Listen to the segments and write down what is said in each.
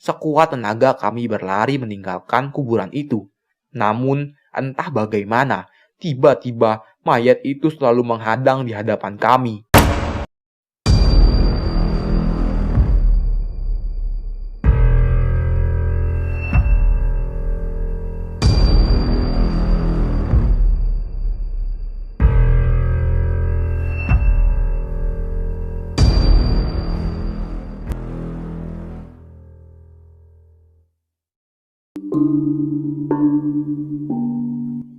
Sekuat tenaga kami berlari meninggalkan kuburan itu. Namun, entah bagaimana, tiba-tiba mayat itu selalu menghadang di hadapan kami.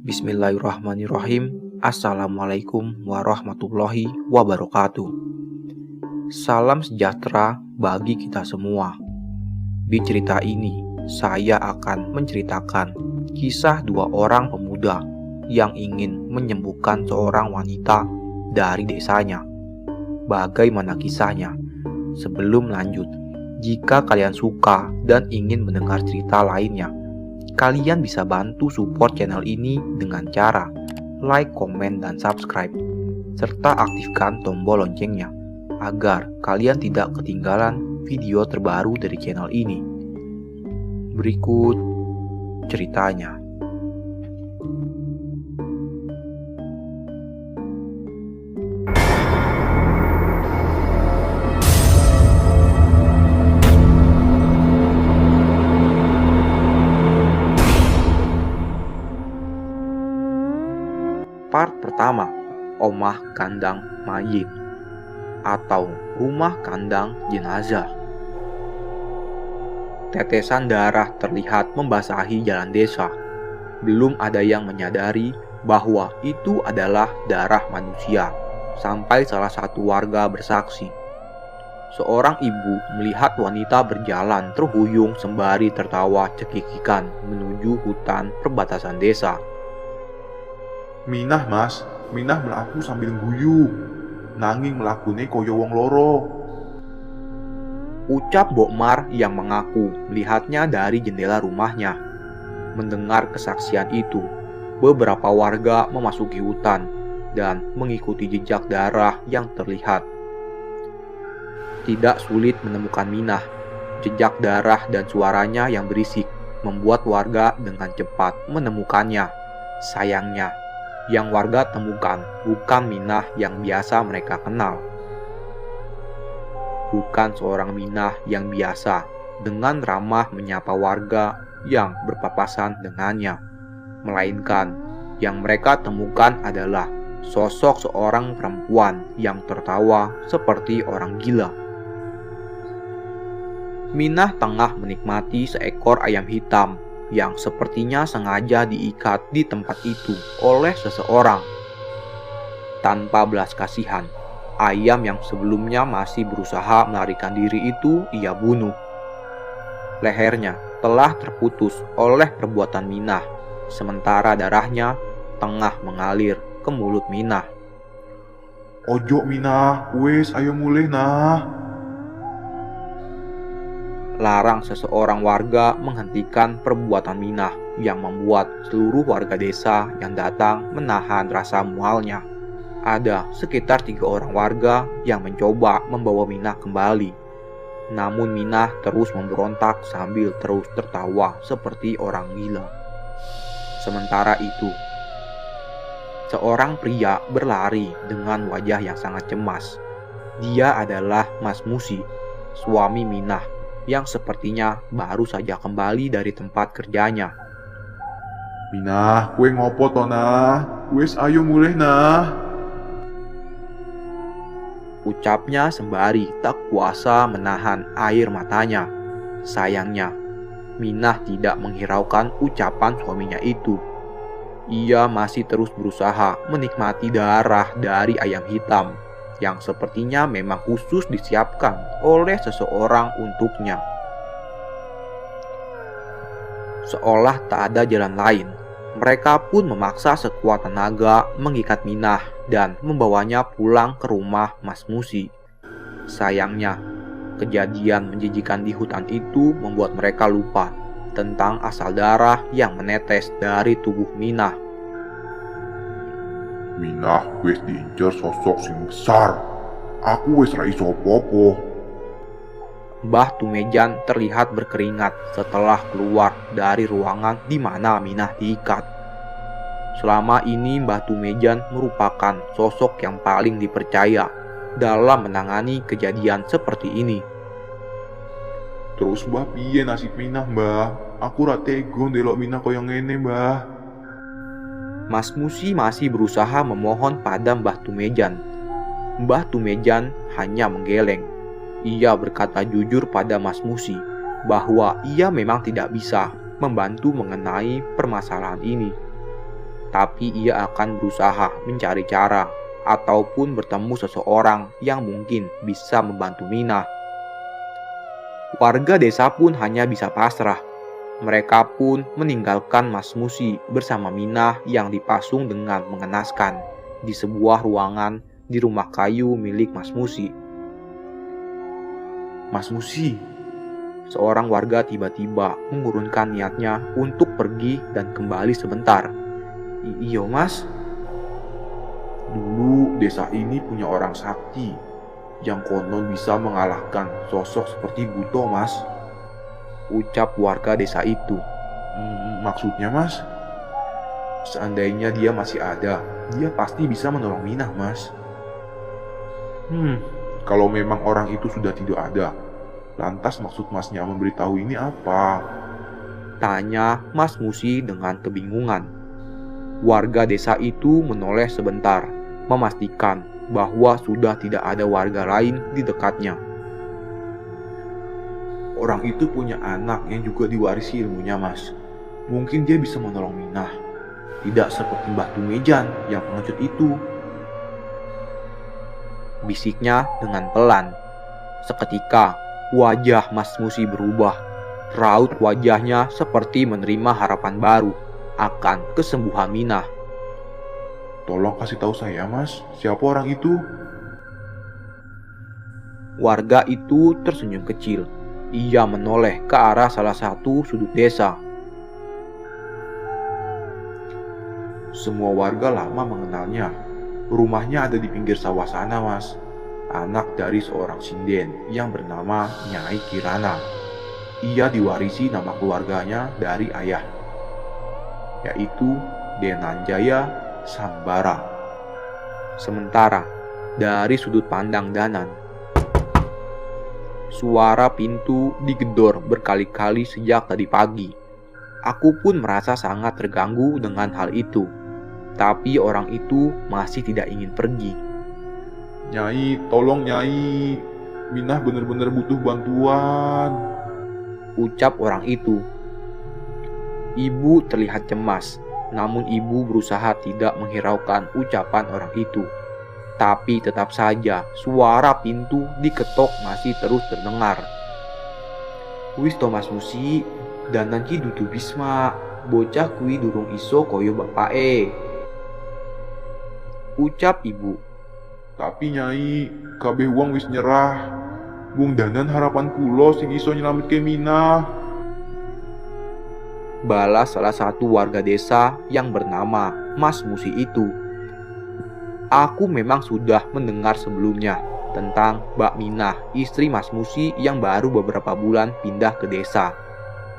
Bismillahirrahmanirrahim. Assalamualaikum warahmatullahi wabarakatuh. Salam sejahtera bagi kita semua. Di cerita ini, saya akan menceritakan kisah dua orang pemuda yang ingin menyembuhkan seorang wanita dari desanya. Bagaimana kisahnya? Sebelum lanjut, jika kalian suka dan ingin mendengar cerita lainnya, kalian bisa bantu support channel ini dengan cara like, komen, dan subscribe, serta aktifkan tombol loncengnya agar kalian tidak ketinggalan video terbaru dari channel ini. Berikut ceritanya. Part pertama, Omah Kandang Mayit atau Rumah Kandang Jenazah. Tetesan darah terlihat membasahi jalan desa. Belum ada yang menyadari bahwa itu adalah darah manusia, sampai salah satu warga bersaksi. Seorang ibu melihat wanita berjalan terhuyung sembari tertawa cekikikan menuju hutan perbatasan desa. Minah mas, Minah melaku sambil guyu. Nanging melakune koyo wong loro. Ucap Mbok Mar yang mengaku melihatnya dari jendela rumahnya. Mendengar kesaksian itu, beberapa warga memasuki hutan dan mengikuti jejak darah yang terlihat. Tidak sulit menemukan Minah. Jejak darah dan suaranya yang berisik membuat warga dengan cepat menemukannya. Sayangnya, yang warga temukan bukan Minah yang biasa mereka kenal. Bukan seorang Minah yang biasa dengan ramah menyapa warga yang berpapasan dengannya, melainkan yang mereka temukan adalah sosok seorang perempuan yang tertawa seperti orang gila. Minah tengah menikmati seekor ayam hitam yang sepertinya sengaja diikat di tempat itu oleh seseorang. Tanpa belas kasihan, ayam yang sebelumnya masih berusaha melarikan diri itu ia bunuh. Lehernya telah terputus oleh perbuatan Minah, sementara darahnya tengah mengalir ke mulut Minah. Ojo Minah, wes ayo mulih nah. Larang seseorang warga menghentikan perbuatan Minah yang membuat seluruh warga desa yang datang menahan rasa mualnya. Ada sekitar 3 orang warga yang mencoba membawa Minah kembali. Namun Minah terus memberontak sambil terus tertawa seperti orang gila. Sementara itu, seorang pria berlari dengan wajah yang sangat cemas. Dia adalah Mas Musi, suami Minah, yang sepertinya baru saja kembali dari tempat kerjanya. Minah, kue ngopo to nah? Wes ayo mulih nah. Ucapnya sembari tak kuasa menahan air matanya. Sayangnya, Minah tidak menghiraukan ucapan suaminya itu. Ia masih terus berusaha menikmati darah dari ayam hitam yang sepertinya memang khusus disiapkan oleh seseorang untuknya. Seolah tak ada jalan lain, mereka pun memaksa sekuat tenaga mengikat Minah dan membawanya pulang ke rumah Mas Musi. Sayangnya, kejadian menjijikan di hutan itu membuat mereka lupa tentang asal darah yang menetes dari tubuh Minah. Minah wes diincer sosok sing besar. Aku wes ra iso apa-apa. Mbah Tumejan terlihat berkeringat setelah keluar dari ruangan di mana Minah diikat. Selama ini Mbah Tumejan merupakan sosok yang paling dipercaya dalam menangani kejadian seperti ini. Terus mbah piye nasib Minah mbah? Aku ra tega ndelok Minah koyo ngene mbah. Mas Musi masih berusaha memohon pada Mbah Tumejan. Mbah Tumejan hanya menggeleng. Ia berkata jujur pada Mas Musi bahwa ia memang tidak bisa membantu mengenai permasalahan ini. Tapi ia akan berusaha mencari cara ataupun bertemu seseorang yang mungkin bisa membantu Minah. Warga desa pun hanya bisa pasrah. Mereka pun meninggalkan Mas Musi bersama Minah yang dipasung dengan mengenaskan di sebuah ruangan di rumah kayu milik Mas Musi. Mas Musi, Seorang warga tiba-tiba mengurungkan niatnya untuk pergi dan kembali sebentar. Iyo mas, dulu desa ini punya orang sakti yang konon bisa mengalahkan sosok seperti Buto mas. ucap warga desa itu. Maksudnya mas, seandainya dia masih ada, dia pasti bisa menolong Minah mas. Kalau memang orang itu sudah tidak ada, lantas maksud masnya memberitahu ini apa? Tanya Mas Musi dengan kebingungan. Warga desa itu menoleh sebentar, memastikan bahwa sudah tidak ada warga lain di dekatnya. Orang itu punya anak yang juga diwarisi ilmunya mas. Mungkin dia bisa menolong Minah. Tidak seperti Mbah Tumejan yang pengecut itu. Bisiknya dengan pelan. Seketika, wajah Mas Musi berubah. Raut wajahnya seperti menerima harapan baru akan kesembuhan Minah. Tolong kasih tahu saya mas, siapa orang itu? Warga itu tersenyum kecil. Ia menoleh ke arah salah satu sudut desa. Semua warga lama mengenalnya. Rumahnya ada di pinggir sawah sana mas. Anak dari seorang sinden yang bernama Nyai Kirana. Ia diwarisi nama keluarganya dari ayah, yaitu Denanjaya Sambara. Sementara dari sudut pandang Danan, suara pintu digedor berkali-kali sejak tadi pagi. Aku pun merasa sangat terganggu dengan hal itu. Tapi orang itu masih tidak ingin pergi. Nyai, tolong Nyai. Minah benar-benar butuh bantuan. Ucap orang itu. Ibu terlihat cemas, namun ibu berusaha tidak menghiraukan ucapan orang itu. Tapi tetap saja suara pintu diketok masih terus terdengar. Wis Thomas Musi, danan ki dudu bisma, bocah kui durung iso koyo bapake. Ucap ibu. Tapi Nyai, kabeh wong wis nyerah. Bung Danan harapan kulo sing iso nyelametke Minah. Balas salah satu warga desa yang bernama Mas Musi itu. Aku memang sudah mendengar sebelumnya tentang Mbak Minah, istri Mas Musi yang baru beberapa bulan pindah ke desa.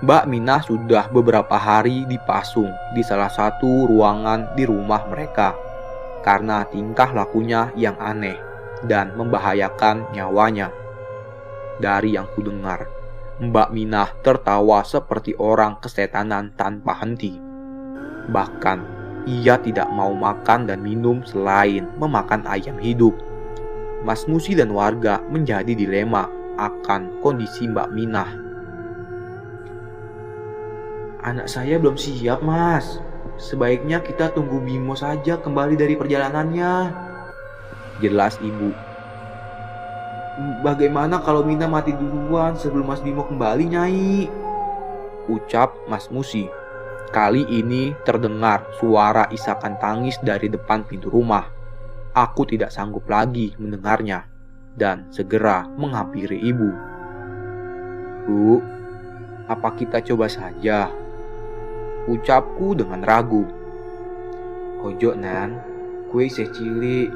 Mbak Minah sudah beberapa hari dipasung di salah satu ruangan di rumah mereka karena tingkah lakunya yang aneh dan membahayakan nyawanya. Dari yang kudengar, Mbak Minah tertawa seperti orang kesetanan tanpa henti. Bahkan, ia tidak mau makan dan minum selain memakan ayam hidup. Mas Musi dan warga menjadi dilema akan kondisi Mbak Minah. Anak saya belum siap, Mas. Sebaiknya kita tunggu Bimo saja kembali dari perjalanannya. Jelas ibu. Bagaimana kalau Minah mati duluan sebelum Mas Bimo kembali, Nyai? Ucap Mas Musi. Kali ini terdengar suara isakan tangis dari depan pintu rumah. Aku tidak sanggup lagi mendengarnya dan segera menghampiri ibu. Bu, apa kita coba saja? Ucapku dengan ragu. Ojo nan, kue secili,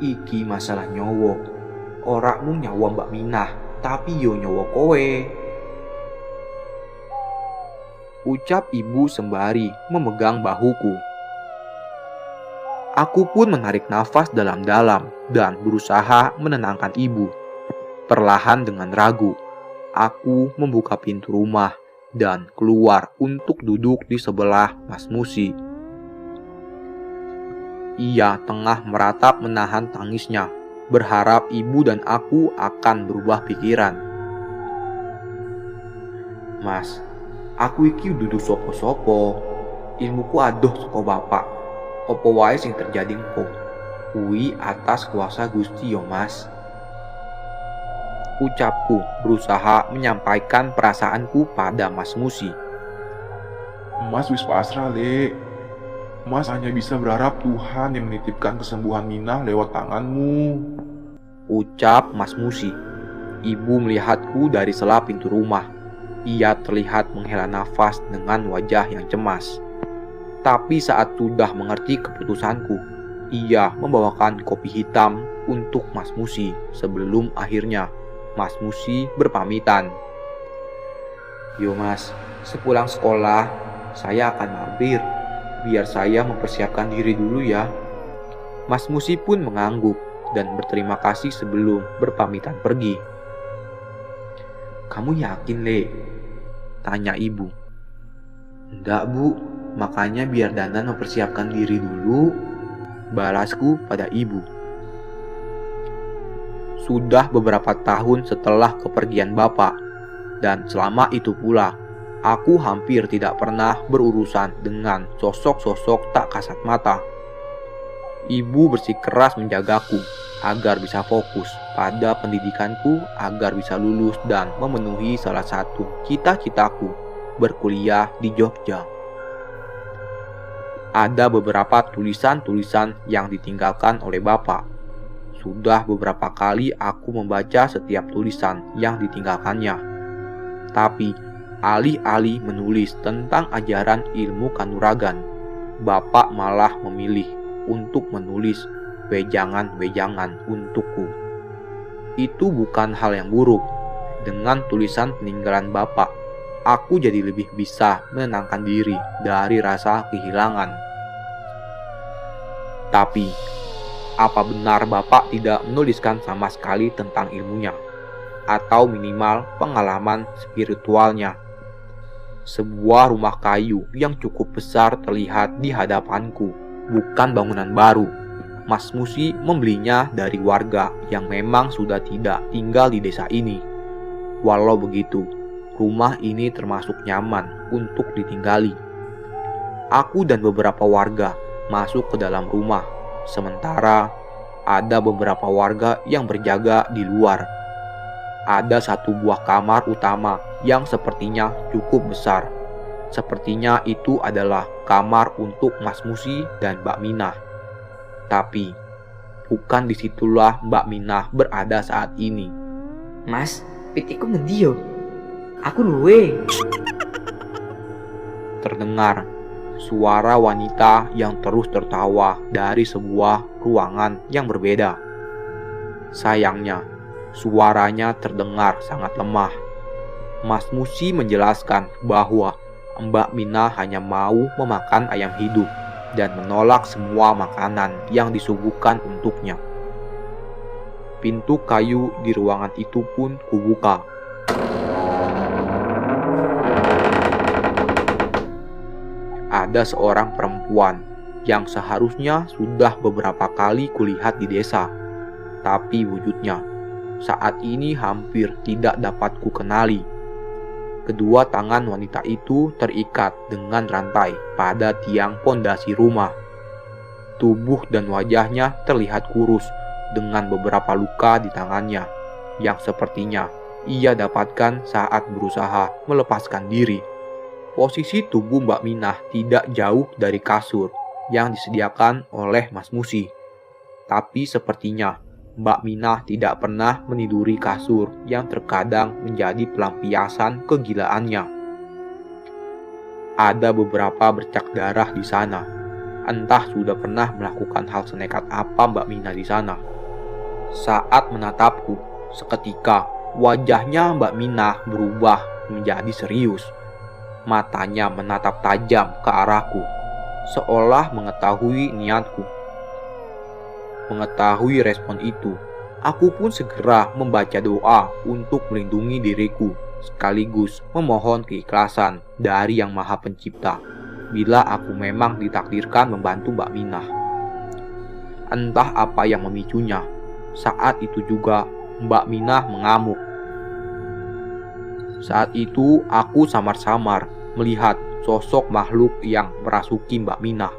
iki masalah nyowo. Orakmu nyawa Mbak Minah, tapi yo nyowo kowe. Ucap ibu sembari memegang bahuku. Aku pun menarik nafas dalam-dalam dan berusaha menenangkan ibu. Perlahan dengan ragu, aku membuka pintu rumah dan keluar untuk duduk di sebelah Mas Musi. Ia tengah meratap menahan tangisnya, berharap ibu dan aku akan berubah pikiran. Mas, aku iki duduk sopo-sopo. Ilmuku adoh saka bapak. Apa wae sing terjadi engko. Kuwi atas kuasa Gusti yo, Mas. Ucapku berusaha menyampaikan perasaanku pada Mas Musi. Mas wis pasrah, Le. Mas hanya bisa berharap Tuhan yang menitipkan kesembuhan Minah lewat tanganmu. Ucap Mas Musi. Ibu melihatku dari sela pintu rumah. Ia terlihat menghela nafas dengan wajah yang cemas. Tapi saat sudah mengerti keputusanku, ia membawakan kopi hitam untuk Mas Musi sebelum akhirnya Mas Musi berpamitan. Yo Mas, sepulang sekolah saya akan mampir. Biar saya mempersiapkan diri dulu ya. Mas Musi pun mengangguk dan berterima kasih sebelum berpamitan pergi. Kamu yakin, Le? Tanya ibu. Enggak, Bu. Makanya biar Danan mempersiapkan diri dulu. Balasku pada ibu. Sudah beberapa tahun setelah kepergian bapak, dan selama itu pula, aku hampir tidak pernah berurusan dengan sosok-sosok tak kasat mata. Ibu bersikeras menjagaku agar bisa fokus pada pendidikanku, agar bisa lulus dan memenuhi salah satu cita-citaku, berkuliah di Jogja. Ada beberapa tulisan-tulisan yang ditinggalkan oleh bapak. Sudah beberapa kali aku membaca setiap tulisan yang ditinggalkannya. Tapi alih-alih menulis tentang ajaran ilmu kanuragan, bapak malah memilih untuk menulis wejangan-wejangan untukku. Itu bukan hal yang buruk. Dengan tulisan peninggalan bapak, aku jadi lebih bisa menenangkan diri dari rasa kehilangan. Tapi, apa benar bapak tidak menuliskan sama sekali tentang ilmunya? Atau minimal pengalaman spiritualnya? Sebuah rumah kayu yang cukup besar terlihat di hadapanku, bukan bangunan baru. Mas Musi membelinya dari warga yang memang sudah tidak tinggal di desa ini. Walau begitu, rumah ini termasuk nyaman untuk ditinggali. Aku dan beberapa warga masuk ke dalam rumah, sementara ada beberapa warga yang berjaga di luar. Ada satu buah kamar utama yang sepertinya cukup besar. Sepertinya itu adalah kamar untuk Mas Musi dan Mbak Minah. Tapi, bukan disitulah Mbak Minah berada saat ini. Mas, pitiku ngendi yo? Aku luwe. Terdengar suara wanita yang terus tertawa dari sebuah ruangan yang berbeda. Sayangnya, suaranya terdengar sangat lemah. Mas Musi menjelaskan bahwa Mbak Minah hanya mau memakan ayam hidup dan menolak semua makanan yang disuguhkan untuknya. Pintu kayu di ruangan itu pun kubuka. Ada seorang perempuan yang seharusnya sudah beberapa kali kulihat di desa, tapi wujudnya saat ini hampir tidak dapat kukenali. Kedua tangan wanita itu terikat dengan rantai pada tiang pondasi rumah. Tubuh dan wajahnya terlihat kurus dengan beberapa luka di tangannya yang sepertinya ia dapatkan saat berusaha melepaskan diri. Posisi tubuh Mbak Minah tidak jauh dari kasur yang disediakan oleh Mas Musi. Tapi sepertinya Mbak Minah tidak pernah meniduri kasur yang terkadang menjadi pelampiasan kegilaannya. Ada beberapa bercak darah di sana. Entah sudah pernah melakukan hal senekat apa Mbak Minah di sana. Saat menatapku, seketika Wajahnya Mbak Minah berubah menjadi serius. Matanya menatap tajam ke arahku, seolah mengetahui niatku. Mengetahui respon itu, aku pun segera membaca doa untuk melindungi diriku, sekaligus memohon keikhlasan dari Yang Maha Pencipta bila aku memang ditakdirkan membantu Mbak Minah. Entah apa yang memicunya, saat itu juga Mbak Minah mengamuk. Saat itu aku samar-samar melihat sosok makhluk yang merasuki Mbak Minah.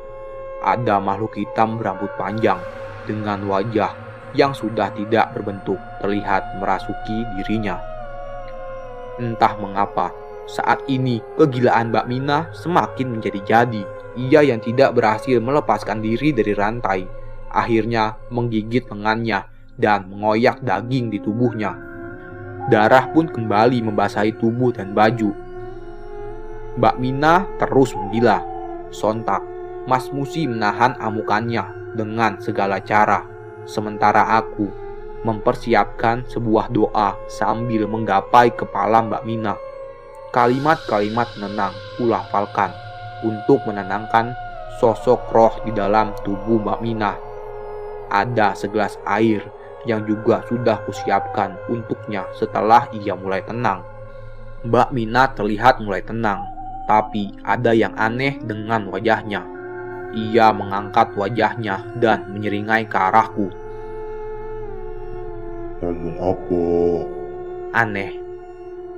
Ada makhluk hitam berambut panjang dengan wajah yang sudah tidak berbentuk terlihat merasuki dirinya. Entah mengapa, saat ini kegilaan Mbak Minah semakin menjadi-jadi. Ia yang tidak berhasil melepaskan diri dari rantai, akhirnya menggigit lengannya dan mengoyak daging di tubuhnya. Darah pun kembali membasahi tubuh dan baju. Mbak Minah terus menggila. Sontak, Mas Musi menahan amukannya dengan segala cara, sementara aku mempersiapkan sebuah doa sambil menggapai kepala Mbak Minah. Kalimat-kalimat menenang kulafalkan untuk menenangkan sosok roh di dalam tubuh Mbak Minah. Ada segelas air yang juga sudah kusiapkan untuknya setelah ia mulai tenang. Mbak Minah terlihat mulai tenang, tapi ada yang aneh dengan wajahnya. Ia mengangkat wajahnya dan menyeringai ke arahku. Ngomong apa? Aneh.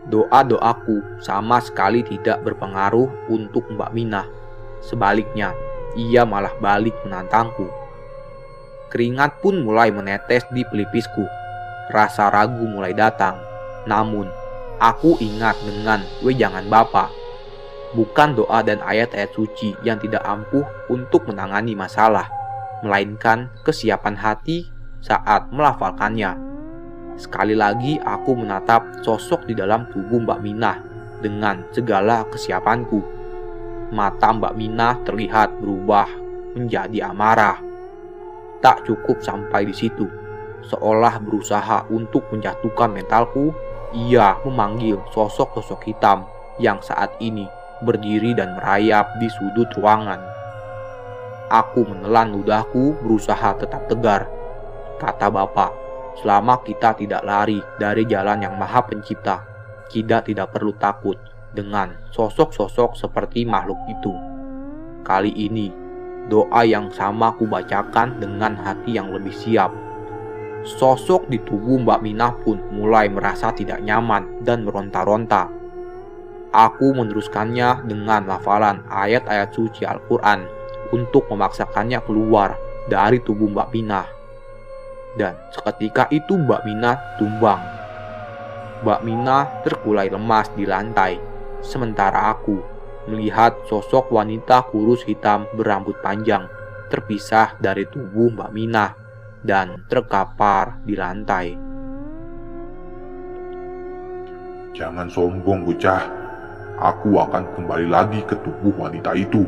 Doa-doaku sama sekali tidak berpengaruh untuk Mbak Minah. Sebaliknya, ia malah balik menantangku. Keringat pun mulai menetes di pelipisku. Rasa ragu mulai datang. Namun, aku ingat dengan wejangan Bapa. Bukan doa dan ayat-ayat suci yang tidak ampuh untuk menangani masalah, melainkan kesiapan hati saat melafalkannya. Sekali lagi aku menatap sosok di dalam tubuh Mbak Minah dengan segala kesiapanku. Mata Mbak Minah terlihat berubah menjadi amarah. Tak cukup sampai di situ. Seolah berusaha untuk menjatuhkan mentalku, ia memanggil sosok-sosok hitam yang saat ini berdiri dan merayap di sudut ruangan. Aku menelan ludahku berusaha tetap tegar. Kata Bapak, selama kita tidak lari dari jalan Yang Maha Pencipta, kita tidak perlu takut dengan sosok-sosok seperti makhluk itu. Kali ini, doa yang sama ku bacakan dengan hati yang lebih siap. Sosok di tubuh Mbak Minah pun mulai merasa tidak nyaman dan meronta-ronta. Aku meneruskannya dengan lafalan ayat-ayat suci Al-Quran untuk memaksakannya keluar dari tubuh Mbak Minah. Dan seketika itu Mbak Minah tumbang. Mbak Minah terkulai lemas di lantai, sementara aku melihat sosok wanita kurus hitam berambut panjang terpisah dari tubuh Mbak Minah dan terkapar di lantai. Jangan sombong, bocah. Aku akan kembali lagi ke tubuh wanita itu.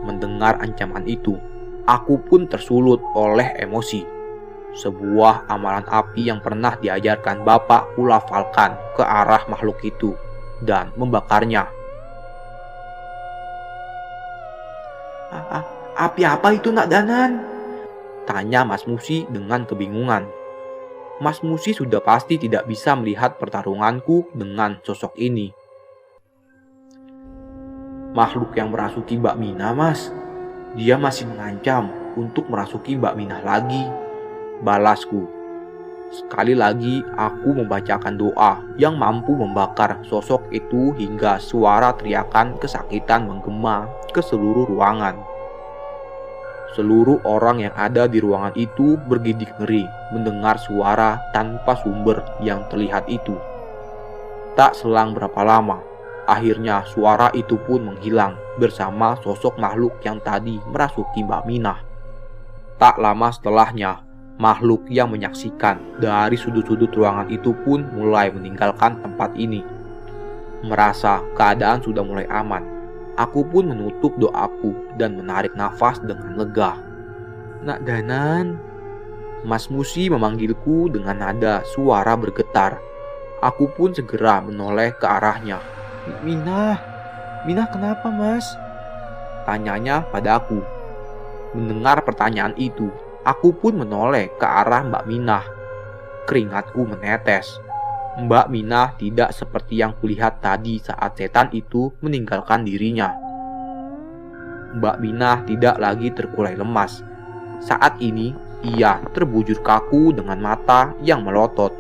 Mendengar ancaman itu, aku pun tersulut oleh emosi. Sebuah amalan api yang pernah diajarkan Bapak kulafalkan ke arah makhluk itu dan membakarnya. Api apa itu, Nak Danan? Tanya Mas Musi dengan kebingungan. Mas Musi sudah pasti tidak bisa melihat pertarunganku dengan sosok ini. Makhluk yang merasuki Mbak Minah, Mas. Dia masih mengancam untuk merasuki Mbak Minah lagi, balasku. Sekali lagi aku membacakan doa yang mampu membakar sosok itu hingga suara teriakan kesakitan menggema ke seluruh ruangan. Seluruh orang yang ada di ruangan itu bergidik ngeri mendengar suara tanpa sumber yang terlihat itu. Tak selang berapa lama, akhirnya suara itu pun menghilang bersama sosok makhluk yang tadi merasuki Mbak Minah. Tak lama setelahnya, makhluk yang menyaksikan dari sudut-sudut ruangan itu pun mulai meninggalkan tempat ini. Merasa keadaan sudah mulai aman, aku pun menutup doaku dan menarik nafas dengan lega. Nak Danan, Mas Musi memanggilku dengan nada suara bergetar. Aku pun segera menoleh ke arahnya. Minah kenapa mas? Tanyanya padaku. Mendengar pertanyaan itu, aku pun menoleh ke arah Mbak Minah. Keringatku menetes. Mbak Minah tidak seperti yang kulihat tadi saat setan itu meninggalkan dirinya. Mbak Minah tidak lagi terkulai lemas. Saat ini, ia terbujur kaku dengan mata yang melotot,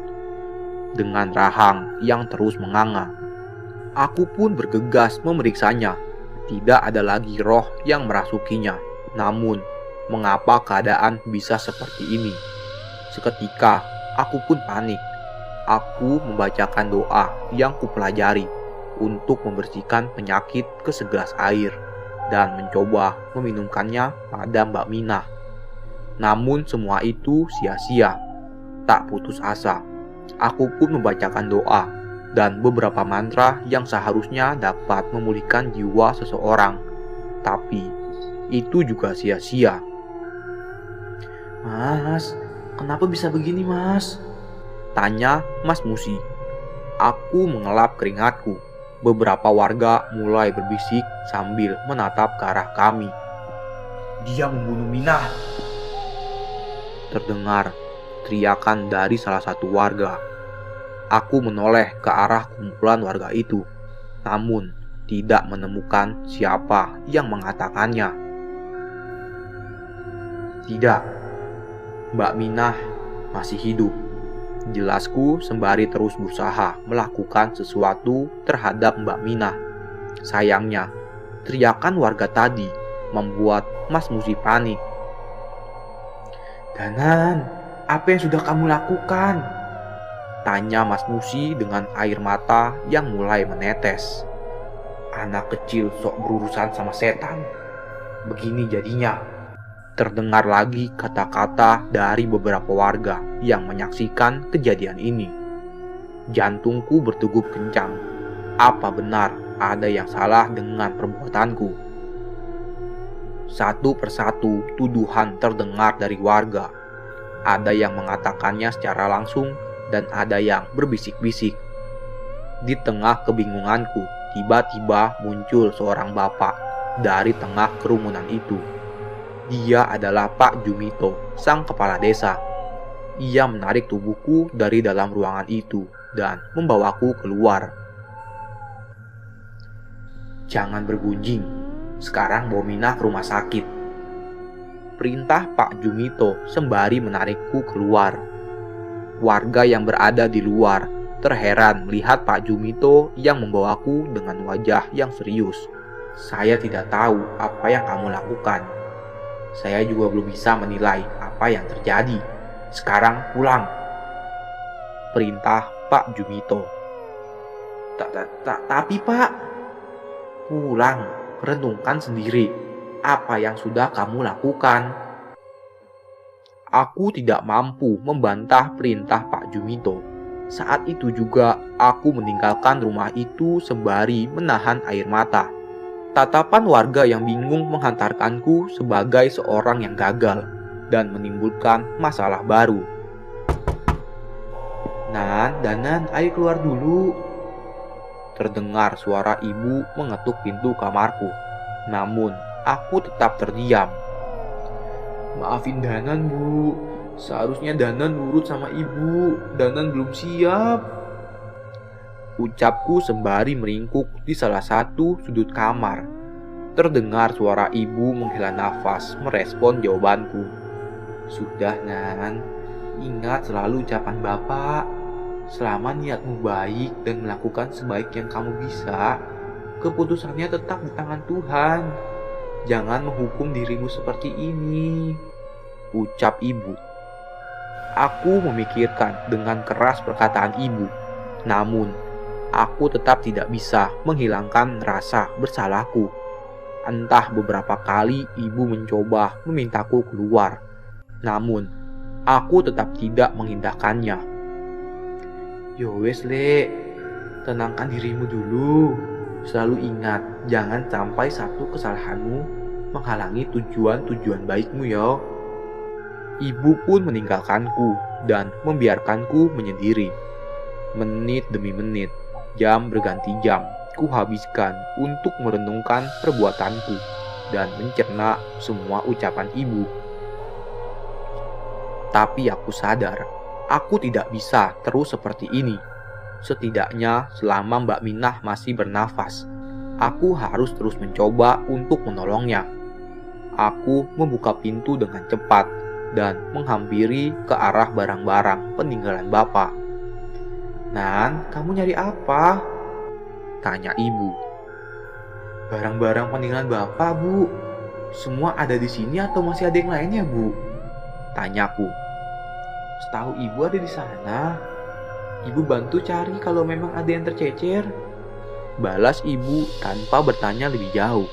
dengan rahang yang terus menganga. Aku pun bergegas memeriksanya. Tidak ada lagi roh yang merasukinya. Namun, mengapa keadaan bisa seperti ini? Seketika, aku pun panik. Aku membacakan doa yang kupelajari untuk membersihkan penyakit ke segelas air dan mencoba meminumkannya pada Mbak Minah. Namun semua itu sia-sia. Tak putus asa. Aku pun membacakan doa dan beberapa mantra yang seharusnya dapat memulihkan jiwa seseorang. Tapi itu juga sia-sia. Mas, kenapa bisa begini mas? Tanya Mas Musi. Aku mengelap keringatku. Beberapa warga mulai berbisik sambil menatap ke arah kami. Dia membunuh Minah. Terdengar teriakan dari salah satu warga. Aku menoleh ke arah kumpulan warga itu, namun tidak menemukan siapa yang mengatakannya. Tidak, Mbak Minah masih hidup. Jelasku sembari terus berusaha melakukan sesuatu terhadap Mbak Minah. Sayangnya, teriakan warga tadi membuat Mas Musi panik. Danan, apa yang sudah kamu lakukan? Tanya Mas Musi dengan air mata yang mulai menetes. Anak kecil sok berurusan sama setan. Begini jadinya. Terdengar lagi kata-kata dari beberapa warga yang menyaksikan kejadian ini. Jantungku berdegup kencang. Apa benar ada yang salah dengan perbuatanku? Satu persatu tuduhan terdengar dari warga. Ada yang mengatakannya secara langsung dan ada yang berbisik-bisik. Di tengah kebingunganku, tiba-tiba muncul seorang bapak dari tengah kerumunan itu. Dia adalah Pak Jumito, sang kepala desa. Ia menarik tubuhku dari dalam ruangan itu dan membawaku keluar. Jangan bergunjing, sekarang bawa Minah ke rumah sakit. Perintah Pak Jumito sembari menarikku keluar. Warga yang berada di luar terheran melihat Pak Jumito yang membawaku dengan wajah yang serius. Saya tidak tahu apa yang kamu lakukan. Saya juga belum bisa menilai apa yang terjadi. Sekarang pulang. Perintah Pak Jumito. Tapi Pak, pulang, renungkan sendiri apa yang sudah kamu lakukan. Aku tidak mampu membantah perintah Pak Jumito. Saat itu juga aku meninggalkan rumah itu sembari menahan air mata. Tatapan warga yang bingung menghantarkanku sebagai seorang yang gagal dan menimbulkan masalah baru. Danan, ayo keluar dulu. Terdengar suara ibu mengetuk pintu kamarku. Namun, aku tetap terdiam. Maafin Danan, Bu. Seharusnya Danan nurut sama ibu. Danan belum siap. Ucapku sembari meringkuk di salah satu sudut kamar. Terdengar suara ibu menghela nafas merespon jawabanku. Sudah Nan, ingat selalu ucapan Bapak. Selama niatmu baik dan melakukan sebaik yang kamu bisa, keputusannya tetap di tangan Tuhan. Jangan menghukum dirimu seperti ini, ucap ibu. Aku memikirkan dengan keras perkataan ibu. Namun, aku tetap tidak bisa menghilangkan rasa bersalahku. Entah beberapa kali ibu mencoba memintaku keluar. Namun, aku tetap tidak mengindahkannya. Yo wes Le, tenangkan dirimu dulu. Selalu ingat, jangan sampai satu kesalahanmu menghalangi tujuan-tujuan baikmu yo. Ibu pun meninggalkanku dan membiarkanku menyendiri. Menit demi menit, jam berganti jam, ku habiskan untuk merenungkan perbuatanku dan mencerna semua ucapan ibu. Tapi aku sadar, aku tidak bisa terus seperti ini. Setidaknya selama Mbak Minah masih bernafas, aku harus terus mencoba untuk menolongnya. Aku membuka pintu dengan cepat dan menghampiri ke arah barang-barang peninggalan Bapak. "Nan, kamu nyari apa?" tanya ibu. "Barang-barang peninggalan Bapak, Bu. Semua ada di sini atau masih ada yang lainnya, Bu?" tanyaku. "Setahu ibu ada di sana. Ibu bantu cari kalau memang ada yang tercecer," balas ibu tanpa bertanya lebih jauh.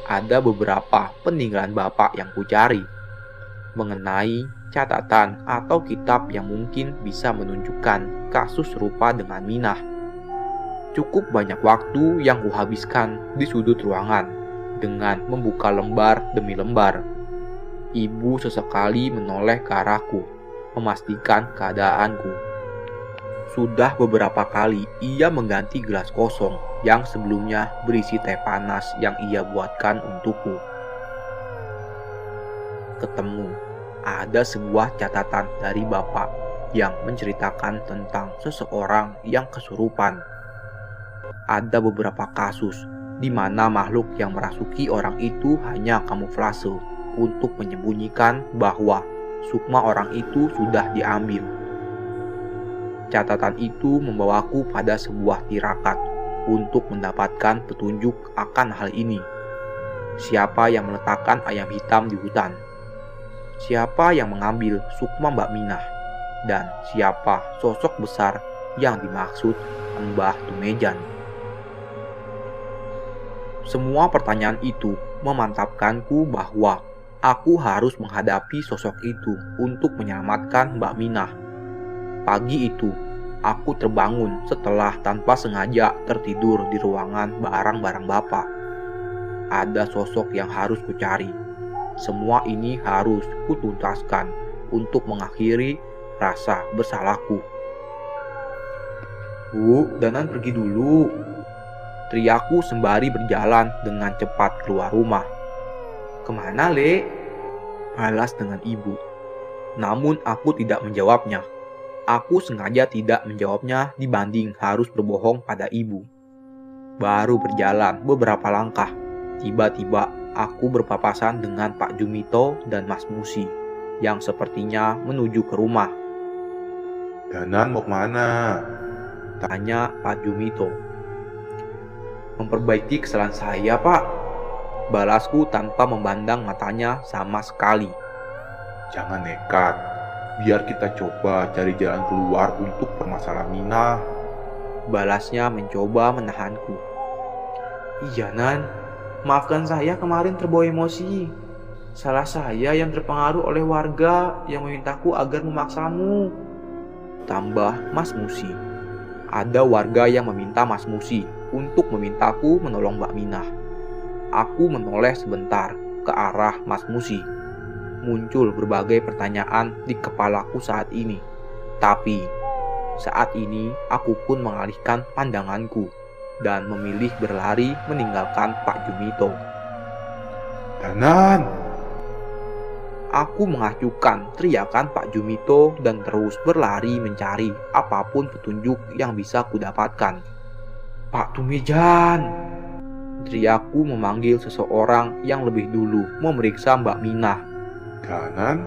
Ada beberapa peninggalan Bapak yang kucari, mengenai catatan atau kitab yang mungkin bisa menunjukkan kasus serupa dengan Minah. Cukup banyak waktu yang kuhabiskan di sudut ruangan dengan membuka lembar demi lembar. Ibu sesekali menoleh ke arahku, memastikan keadaanku. Sudah beberapa kali ia mengganti gelas kosong yang sebelumnya berisi teh panas yang ia buatkan untukku. Ketemu, ada sebuah catatan dari Bapak yang menceritakan tentang seseorang yang kesurupan. Ada beberapa kasus di mana makhluk yang merasuki orang itu hanya kamuflase untuk menyembunyikan bahwa sukma orang itu sudah diambil. Catatan itu membawaku pada sebuah tirakat untuk mendapatkan petunjuk akan hal ini. Siapa yang meletakkan ayam hitam di hutan? Siapa yang mengambil sukma Mbak Minah? Dan siapa sosok besar yang dimaksud Mbah Tumejan? Semua pertanyaan itu memantapkanku bahwa aku harus menghadapi sosok itu untuk menyelamatkan Mbak Minah. Pagi itu, aku terbangun setelah tanpa sengaja tertidur di ruangan barang-barang Bapak. Ada sosok yang harus kucari. Semua ini harus kutuntaskan untuk mengakhiri rasa bersalahku. "Bu, Danan pergi dulu," teriakku sembari berjalan dengan cepat keluar rumah. "Kemana, Le?" balas dengan ibu. Namun aku tidak menjawabnya. Aku sengaja tidak menjawabnya dibanding harus berbohong pada ibu. Baru berjalan beberapa langkah, tiba-tiba aku berpapasan dengan Pak Jumito dan Mas Musi yang sepertinya menuju ke rumah. "Danan mau kemana?" tanya Pak Jumito. "Memperbaiki kesalahan saya, Pak," balasku tanpa memandang matanya sama sekali. "Jangan nekat. Biar kita coba cari jalan keluar untuk permasalahan Minah," balasnya mencoba menahanku. "Iya, Nan. Maafkan saya kemarin terbawa emosi. Salah saya yang terpengaruh oleh warga yang memintaku agar memaksamu," tambah Mas Musi. Ada warga yang meminta Mas Musi untuk memintaku menolong Mbak Minah. Aku menoleh sebentar ke arah Mas Musi. Muncul berbagai pertanyaan di kepalaku saat ini. Tapi saat ini aku pun mengalihkan pandanganku dan memilih berlari meninggalkan Pak Jumito. "Danan!" Aku mengacuhkan teriakan Pak Jumito dan terus berlari mencari apapun petunjuk yang bisa kudapatkan. "Pak Tumejan!" teriakku memanggil seseorang yang lebih dulu memeriksa Mbak Minah. "Danan,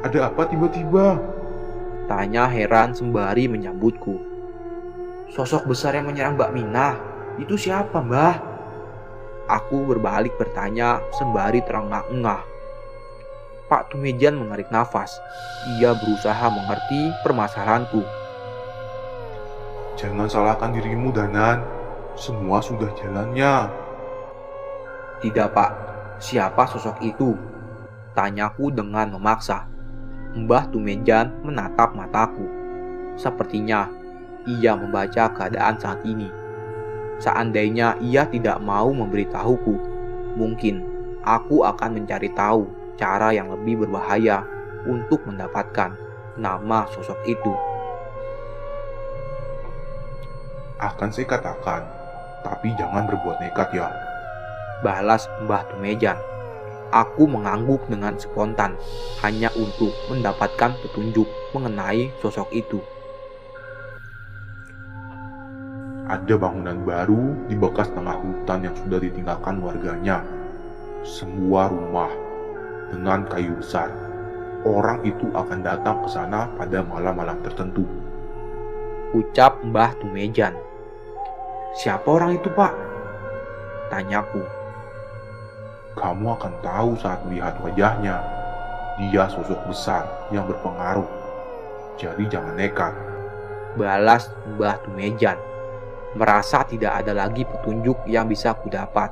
ada apa tiba-tiba?" tanya heran sembari menyambutku. "Sosok besar yang menyerang Mbak Minah, itu siapa, Mbah?" Aku berbalik bertanya sembari terengah-engah. Pak Tumejan mengarik nafas. Ia berusaha mengerti permasalahanku. "Jangan salahkan dirimu, Danan. Semua sudah jalannya." "Tidak, Pak. Siapa sosok itu?" tanyaku dengan memaksa. Mbah Tumejan menatap mataku. Sepertinya ia membaca keadaan saat ini. Seandainya ia tidak mau memberitahuku, mungkin aku akan mencari tahu cara yang lebih berbahaya untuk mendapatkan nama sosok itu. Akan saya katakan, tapi jangan berbuat nekat ya. Balas Mbah Tumejan. Aku mengangguk dengan spontan, hanya untuk mendapatkan petunjuk mengenai sosok itu. Ada bangunan baru di bekas tengah hutan yang sudah ditinggalkan warganya. Sebuah rumah dengan kayu besar. Orang itu akan datang ke sana pada malam-malam tertentu. Ucap Mbah Tumejan. Siapa orang itu, Pak? Tanyaku. Kamu akan tahu saat melihat wajahnya. Dia sosok besar yang berpengaruh. Jadi jangan nekat. Balas Mbah Tumejan. Merasa tidak ada lagi petunjuk yang bisa kudapat.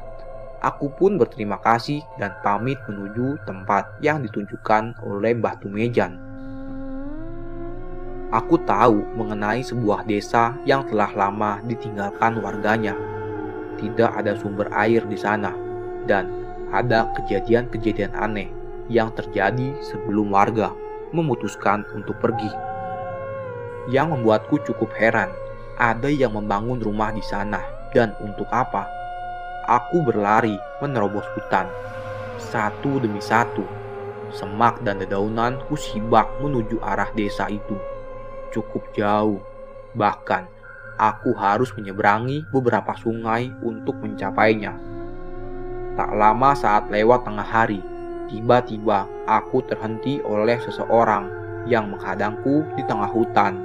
Aku pun berterima kasih dan pamit menuju tempat yang ditunjukkan oleh Mbah Tumejan. Aku tahu mengenai sebuah desa yang telah lama ditinggalkan warganya. Tidak ada sumber air di sana, dan ada kejadian-kejadian aneh yang terjadi sebelum warga memutuskan untuk pergi. Yang membuatku cukup heran, ada yang membangun rumah di sana, dan untuk apa? Aku berlari menerobos hutan, satu demi satu. Semak dan dedaunan kusibak menuju arah desa itu. Cukup jauh, bahkan aku harus menyeberangi beberapa sungai untuk mencapainya. Tak lama saat lewat tengah hari, tiba-tiba aku terhenti oleh seseorang yang menghadangku di tengah hutan.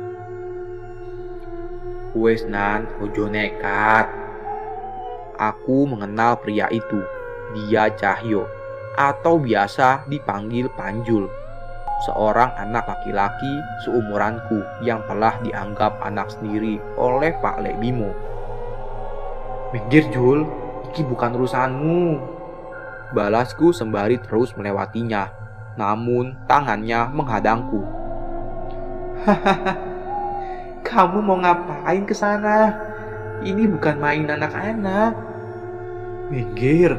Wes nan, ojo nekat. Aku mengenal pria itu. Dia Cahyo, atau biasa dipanggil Panjul. Seorang anak laki-laki seumuranku yang telah dianggap anak sendiri oleh Pak Lek Bimo. Minggir Jul, iki bukan urusanmu. Balasku sembari terus melewatinya, namun tangannya menghadangku. Hahaha, kamu mau ngapain ke sana? Ini bukan main anak-anak. Minggir,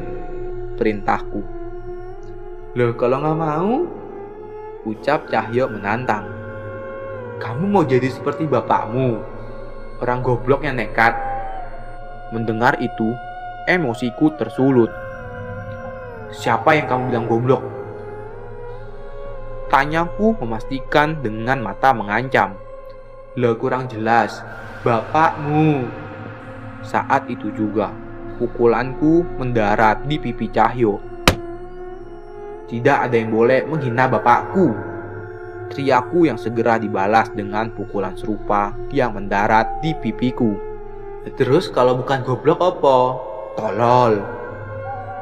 perintahku. Loh, kalau nggak mau? Ucap Cahyo menantang. Kamu mau jadi seperti bapakmu, orang goblok yang nekat. Mendengar itu, emosiku tersulut. Siapa yang kamu bilang goblok? Tanyaku memastikan dengan mata mengancam. Lah kurang jelas, bapakmu. Saat itu juga, pukulanku mendarat di pipi Cahyo. Tidak ada yang boleh menghina bapakku. Teriakku yang segera dibalas dengan pukulan serupa yang mendarat di pipiku. Terus kalau bukan goblok apa? Tolol.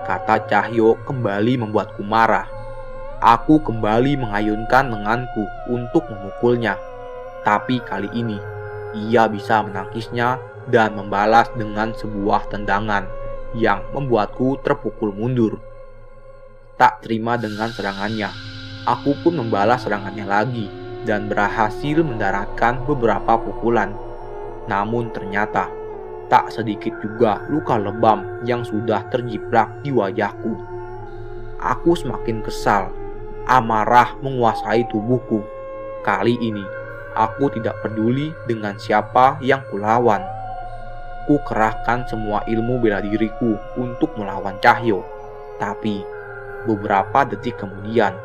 Kata Cahyo kembali membuatku marah. Aku kembali mengayunkan lenganku untuk memukulnya. Tapi kali ini, ia bisa menangkisnya dan membalas dengan sebuah tendangan yang membuatku terpukul mundur. Tak terima dengan serangannya, aku pun membalas serangannya lagi dan berhasil mendaratkan beberapa pukulan. Namun ternyata, tak sedikit juga luka lebam yang sudah terjiprak di wajahku. Aku semakin kesal, amarah menguasai tubuhku. Kali ini, aku tidak peduli dengan siapa yang kulawan. Ku kerahkan semua ilmu bela diriku untuk melawan Cahyo. Tapi, beberapa detik kemudian,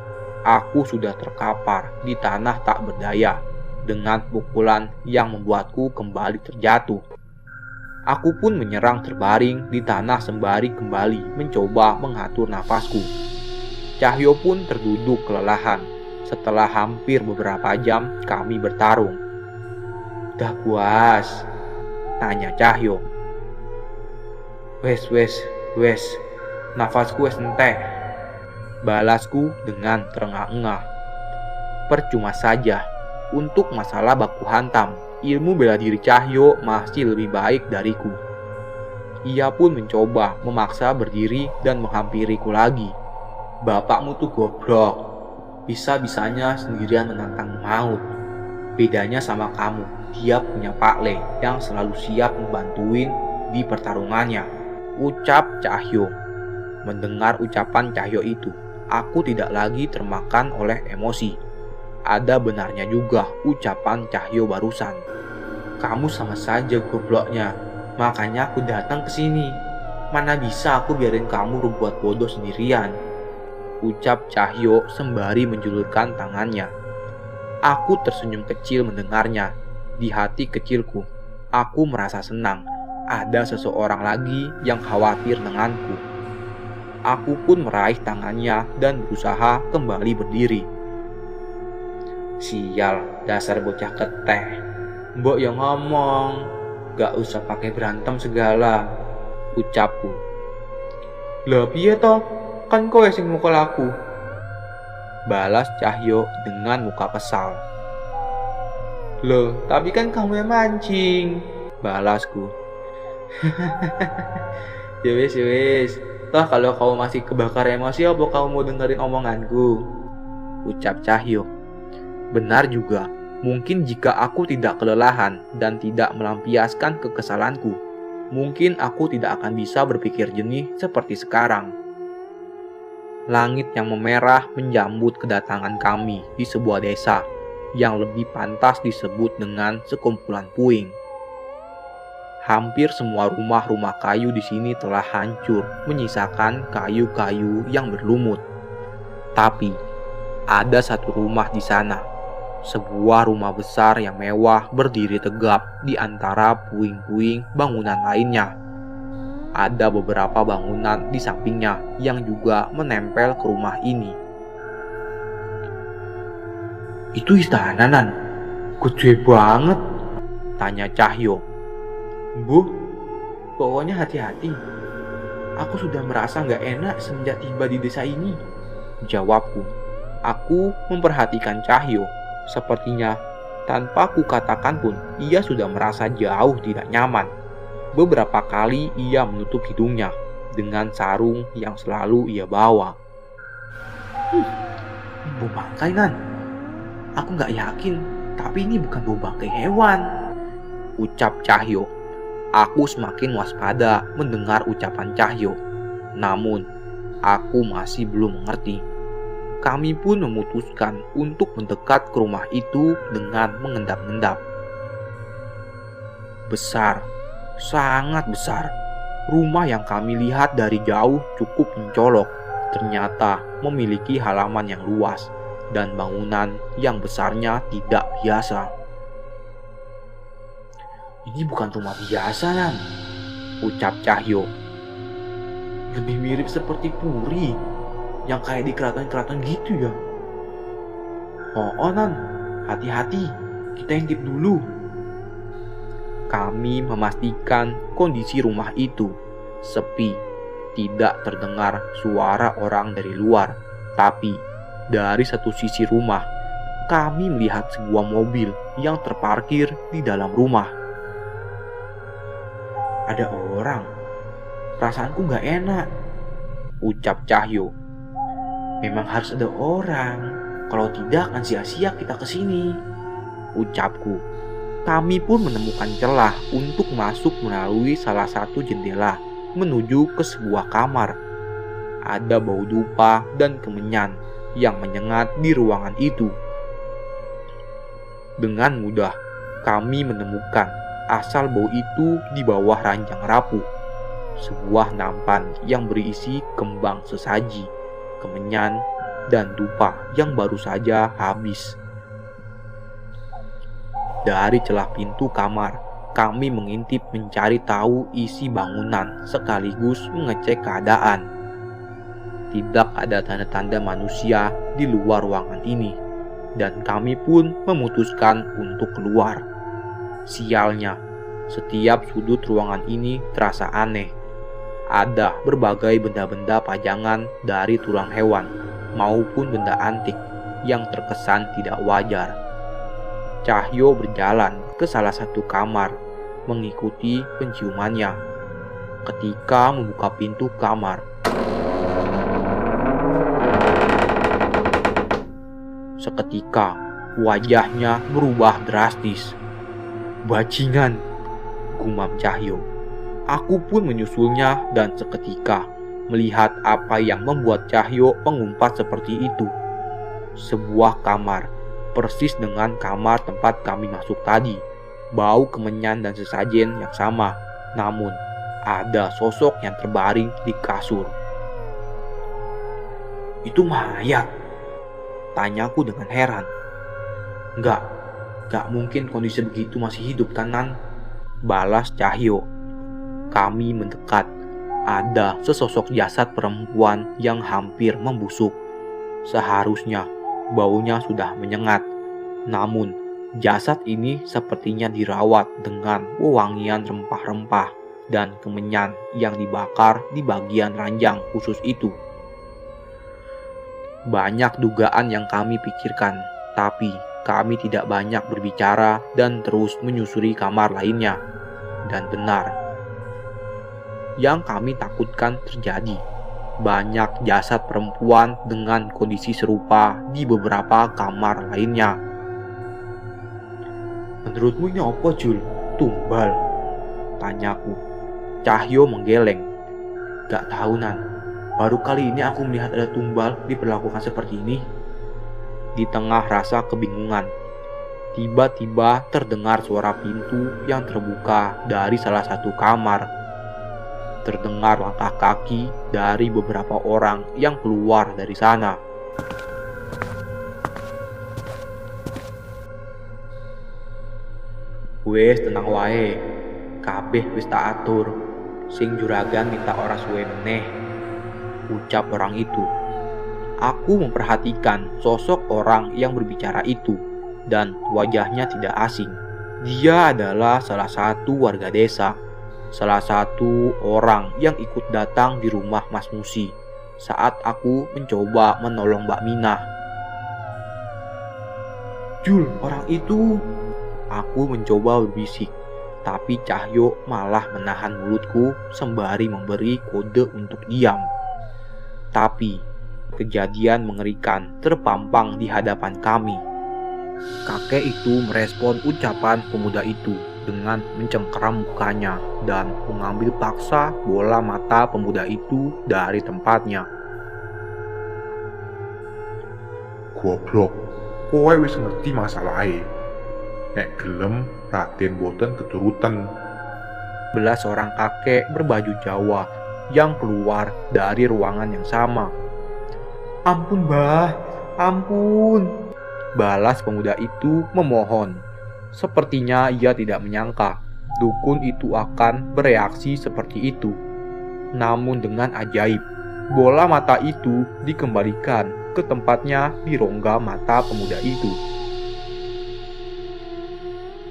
aku sudah terkapar di tanah tak berdaya dengan pukulan yang membuatku kembali terjatuh. Aku pun menyerang terbaring di tanah sembari kembali mencoba mengatur nafasku. Cahyo pun terduduk kelelahan setelah hampir beberapa jam kami bertarung. Udah puas? Tanya Cahyo. Wes, nafasku wes entek. Balasku dengan terengah-engah. Percuma saja, untuk masalah baku hantam, ilmu bela diri Cahyo masih lebih baik dariku. Ia pun mencoba memaksa berdiri dan menghampiriku lagi. Bapakmu tuh goblok, bisa-bisanya sendirian menantang maut. Bedanya sama kamu, dia punya Pak Le yang selalu siap membantuin di pertarungannya. Ucap Cahyo. Mendengar ucapan Cahyo itu, aku tidak lagi termakan oleh emosi. ada benarnya juga ucapan Cahyo barusan. Kamu sama saja gobloknya. Makanya aku datang ke sini. Mana bisa aku biarin kamu berbuat bodoh sendirian. Ucap Cahyo sembari menjulurkan tangannya. Aku tersenyum kecil mendengarnya. Di hati kecilku, aku merasa senang. Ada seseorang lagi yang khawatir denganku. Aku pun meraih tangannya dan berusaha kembali berdiri. Sial, dasar bocah keteh. Mbok yang ngomong, gak usah pakai berantem segala. Ucapku. Lah piye toh? Kan kowe sing mukul aku. Balas Cahyo dengan muka kesal. Loh, tapi kan kamu yang mancing. Balasku. Ya wis. Toh kalau kamu masih kebakar emosi, apa kamu mau dengerin omonganku? Ucap Cahyo. Benar juga. Mungkin jika aku tidak kelelahan dan tidak melampiaskan kekesalanku, mungkin aku tidak akan bisa berpikir jernih seperti sekarang. Langit yang memerah menjambut kedatangan kami di sebuah desa yang lebih pantas disebut dengan sekumpulan puing. Hampir semua rumah-rumah kayu di sini telah hancur, menyisakan kayu-kayu yang berlumut. Tapi ada satu rumah di sana. Sebuah rumah besar yang mewah berdiri tegap di antara puing-puing bangunan lainnya. Ada beberapa bangunan di sampingnya yang juga menempel ke rumah ini. Itu istana, Nan. Gede banget. Tanya Cahyo. Bu, pokoknya hati-hati. Aku sudah merasa gak enak semenjak tiba di desa ini. Jawabku. Aku memperhatikan Cahyo. Sepertinya tanpa ku katakan pun ia sudah merasa jauh tidak nyaman. Beberapa kali ia menutup hidungnya dengan sarung yang selalu ia bawa. Bau bangkai, Nan. Aku gak yakin, tapi ini bukan bau bangkai hewan. Ucap Cahyo. Aku semakin waspada mendengar ucapan Cahyo. Namun, aku masih belum mengerti. Kami pun memutuskan untuk mendekat ke rumah itu dengan mengendap-endap. Besar, sangat besar. Rumah yang kami lihat dari jauh cukup mencolok. Ternyata memiliki halaman yang luas dan bangunan yang besarnya tidak biasa. Ini bukan rumah biasa, Nan. Ucap Cahyo. Lebih mirip seperti puri yang kayak di keraton-keraton gitu ya. Oh, Nan. Hati-hati. Kita intip dulu. Kami memastikan kondisi rumah itu sepi. Tidak terdengar suara orang dari luar. Tapi dari satu sisi rumah, kami melihat sebuah mobil yang terparkir di dalam rumah. Ada orang. Perasaanku gak enak. Ucap Cahyo. Memang harus ada orang. Kalau tidak akan sia-sia kita kesini. Ucapku. Kami pun menemukan celah untuk masuk melalui salah satu jendela menuju ke sebuah kamar. Ada bau dupa dan kemenyan yang menyengat di ruangan itu. Dengan mudah kami menemukan asal bau itu di bawah ranjang rapuh. Sebuah nampan yang berisi kembang sesaji, kemenyan, dan dupa yang baru saja habis. Dari celah pintu kamar, kami mengintip mencari tahu isi bangunan sekaligus mengecek keadaan. Tidak ada tanda-tanda manusia di luar ruangan ini, dan kami pun memutuskan untuk keluar. Sialnya, setiap sudut ruangan ini terasa aneh. Ada berbagai benda-benda pajangan dari tulang hewan maupun benda antik yang terkesan tidak wajar. Cahyo berjalan ke salah satu kamar, mengikuti penciumannya. Ketika membuka pintu kamar, seketika wajahnya berubah drastis. Bajingan, gumam Cahyo. Aku pun menyusulnya dan seketika melihat apa yang membuat Cahyo mengumpat seperti itu. Sebuah kamar persis dengan kamar tempat kami masuk tadi. Bau kemenyan dan sesajen yang sama, namun ada sosok yang terbaring di kasur. Itu mayat. Tanyaku dengan heran. Gak mungkin kondisi begitu masih hidup kan, Nan? Balas Cahyo. Kami mendekat. Ada sesosok jasad perempuan yang hampir membusuk. Seharusnya baunya sudah menyengat. Namun jasad ini sepertinya dirawat dengan wewangian rempah-rempah dan kemenyan yang dibakar di bagian ranjang khusus itu. Banyak dugaan yang kami pikirkan, tapi kami tidak banyak berbicara dan terus menyusuri kamar lainnya. Dan benar, yang kami takutkan terjadi. Banyak jasad perempuan dengan kondisi serupa di beberapa kamar lainnya. Menurutmu ini apa, Jul? Tumbal? Tanyaku. Cahyo menggeleng. Gak tahu, Nan. Baru kali ini aku melihat ada tumbal diperlakukan seperti ini. Di tengah rasa kebingungan, tiba-tiba terdengar suara pintu yang terbuka dari salah satu kamar. Terdengar langkah kaki dari beberapa orang yang keluar dari sana. Wes tenang wae. Kabeh wis tak atur. Sing juragan minta ora suwe meneh, ucap orang itu. Aku memperhatikan sosok orang yang berbicara itu dan wajahnya tidak asing. Dia adalah salah satu warga desa, salah satu orang yang ikut datang di rumah Mas Musi saat aku mencoba menolong Mbak Minah. Jul, orang itu... Aku mencoba berbisik, tapi Cahyo malah menahan mulutku sembari memberi kode untuk diam. Tapi kejadian mengerikan terpampang di hadapan kami. Kakek itu merespon ucapan pemuda itu dengan mencengkeram mukanya dan mengambil paksa bola mata pemuda itu dari tempatnya. Goblok, kowe wis ngerti masalahnya. Nek gelem Raden boten keturutan. Belas orang kakek berbaju Jawa yang keluar dari ruangan yang sama. Ampun, Mbah, ampun. Balas pemuda itu memohon. Sepertinya ia tidak menyangka dukun itu akan bereaksi seperti itu. Namun dengan ajaib, bola mata itu dikembalikan ke tempatnya di rongga mata pemuda itu.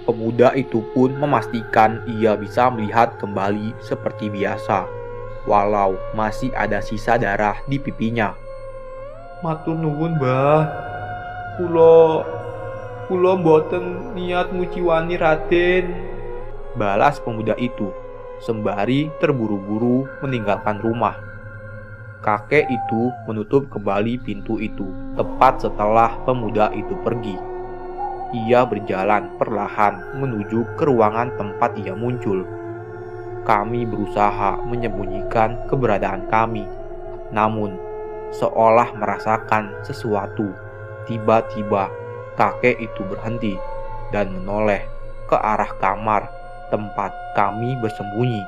Pemuda itu pun memastikan ia bisa melihat kembali seperti biasa, walau masih ada sisa darah di pipinya. Matur nuwun, Mbah. Kula mboten niat nguciwani Raden. Balas pemuda itu sembari terburu-buru meninggalkan rumah. Kakek itu menutup kembali pintu itu tepat setelah pemuda itu pergi. Ia berjalan perlahan menuju ke ruangan tempat ia muncul. Kami berusaha menyembunyikan keberadaan kami, namun seolah merasakan sesuatu. Tiba-tiba kakek itu berhenti dan menoleh ke arah kamar tempat kami bersembunyi.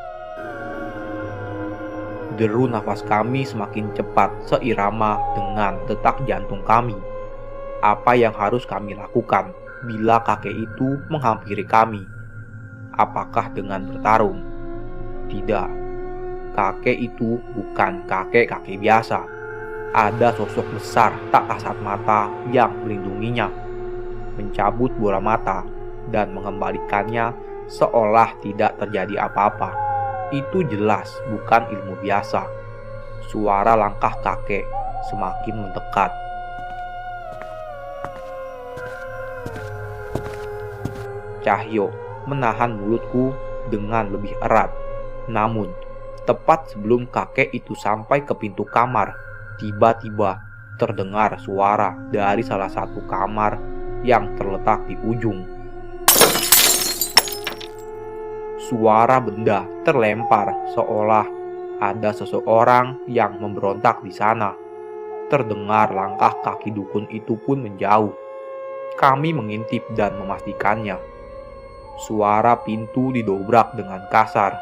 Deru nafas kami semakin cepat seirama dengan detak jantung kami. Apa yang harus kami lakukan bila kakek itu menghampiri kami? Apakah dengan bertarung? Tidak. Kakek itu bukan kakek-kakek biasa. Ada sosok besar tak kasat mata yang melindunginya, mencabut bola mata dan mengembalikannya seolah tidak terjadi apa-apa. Itu jelas bukan ilmu biasa. Suara langkah kakek semakin mendekat. Cahyo menahan mulutku dengan lebih erat. Namun, tepat sebelum kakek itu sampai ke pintu kamar, tiba-tiba terdengar suara dari salah satu kamar yang terletak di ujung. Suara benda terlempar seolah ada seseorang yang memberontak di sana. Terdengar langkah kaki dukun itu pun menjauh. Kami mengintip dan memastikannya. Suara pintu didobrak dengan kasar.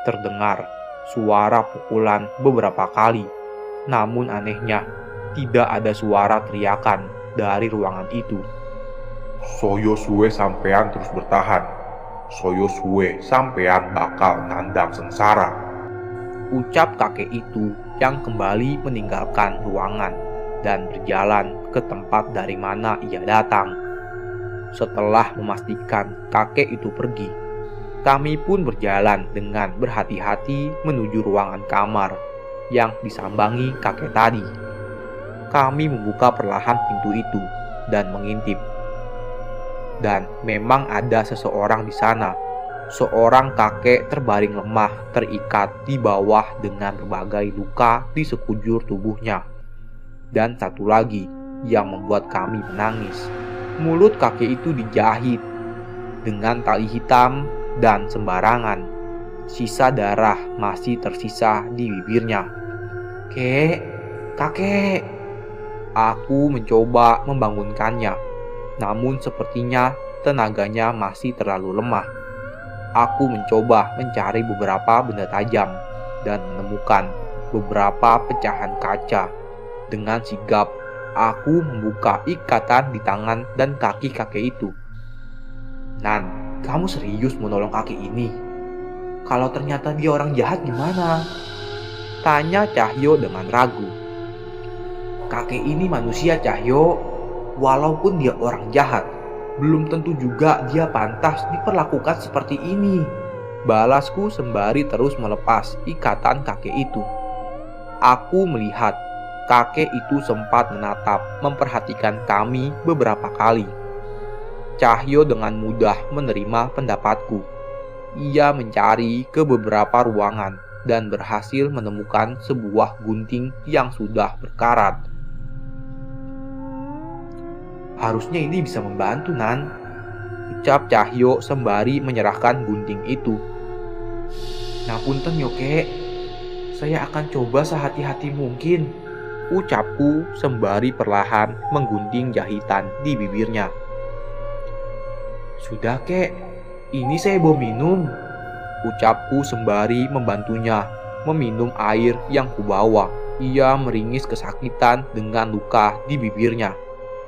Terdengar suara pukulan beberapa kali. Namun anehnya, tidak ada suara teriakan dari ruangan itu. Soyo suwe sampean terus bertahan. Soyo suwe sampean bakal nandang sengsara. Ucap kakek itu yang kembali meninggalkan ruangan dan berjalan ke tempat dari mana ia datang. Setelah memastikan kakek itu pergi, kami pun berjalan dengan berhati-hati menuju ruangan kamar yang disambangi kakek tadi. Kami membuka perlahan pintu itu dan mengintip. Dan memang ada seseorang di sana. Seorang kakek terbaring lemah terikat di bawah dengan berbagai luka di sekujur tubuhnya. Dan satu lagi yang membuat kami menangis. Mulut kakek itu dijahit dengan tali hitam dan sembarangan. Sisa darah masih tersisa di bibirnya. "Kek, kakek!" Aku mencoba membangunkannya, namun sepertinya tenaganya masih terlalu lemah. Aku mencoba mencari beberapa benda tajam dan menemukan beberapa pecahan kaca. Dengan sigap, aku membuka ikatan di tangan dan kaki kakek itu. "Nan, kamu serius mau nolong kakek ini? Kalau ternyata dia orang jahat gimana?" Tanya Cahyo dengan ragu. "Kakek ini manusia, Cahyo. Walaupun dia orang jahat, belum tentu juga dia pantas diperlakukan seperti ini," balasku sembari terus melepas ikatan kakek itu. Aku melihat kakek itu sempat menatap memperhatikan kami beberapa kali. Cahyo dengan mudah menerima pendapatku. Ia mencari ke beberapa ruangan dan berhasil menemukan sebuah gunting yang sudah berkarat. "Harusnya ini bisa membantu, Nan," ucap Cahyo sembari menyerahkan gunting itu. "Ngapunten yo, Kek. Saya akan coba sehati-hati mungkin," ucapku sembari perlahan menggunting jahitan di bibirnya. "Sudah, Kek. Ini saya bawa minum," ucapku sembari membantunya meminum air yang kubawa. Ia meringis kesakitan dengan luka di bibirnya.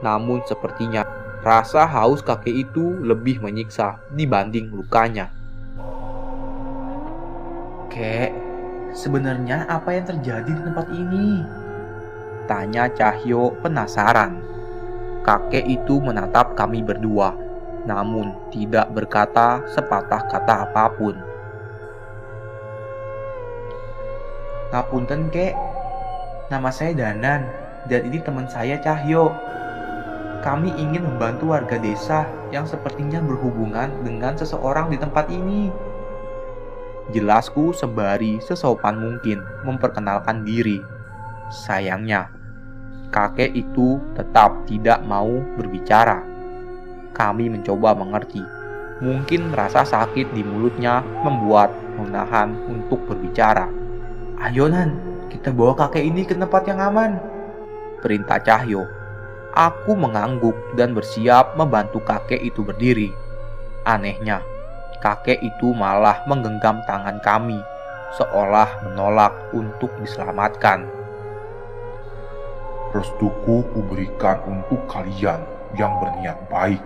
Namun sepertinya rasa haus kakek itu lebih menyiksa dibanding lukanya. "Kek, sebenarnya apa yang terjadi di tempat ini?" tanya Cahyo penasaran. Kakek itu menatap kami berdua, namun tidak berkata sepatah kata apapun. "Ngapunten, Kek. Nama saya Danan, dan ini teman saya Cahyo. Kami ingin membantu warga desa yang sepertinya berhubungan dengan seseorang di tempat ini," jelasku sembari sesopan mungkin memperkenalkan diri. Sayangnya, kakek itu tetap tidak mau berbicara. Kami mencoba mengerti. Mungkin rasa sakit di mulutnya membuat menahan untuk berbicara. "Ayo, Nan, kita bawa kakek ini ke tempat yang aman," perintah Cahyo. Aku mengangguk dan bersiap membantu kakek itu berdiri. Anehnya, kakek itu malah menggenggam tangan kami, seolah menolak untuk diselamatkan. Restuku kuberikan untuk kalian yang berniat baik.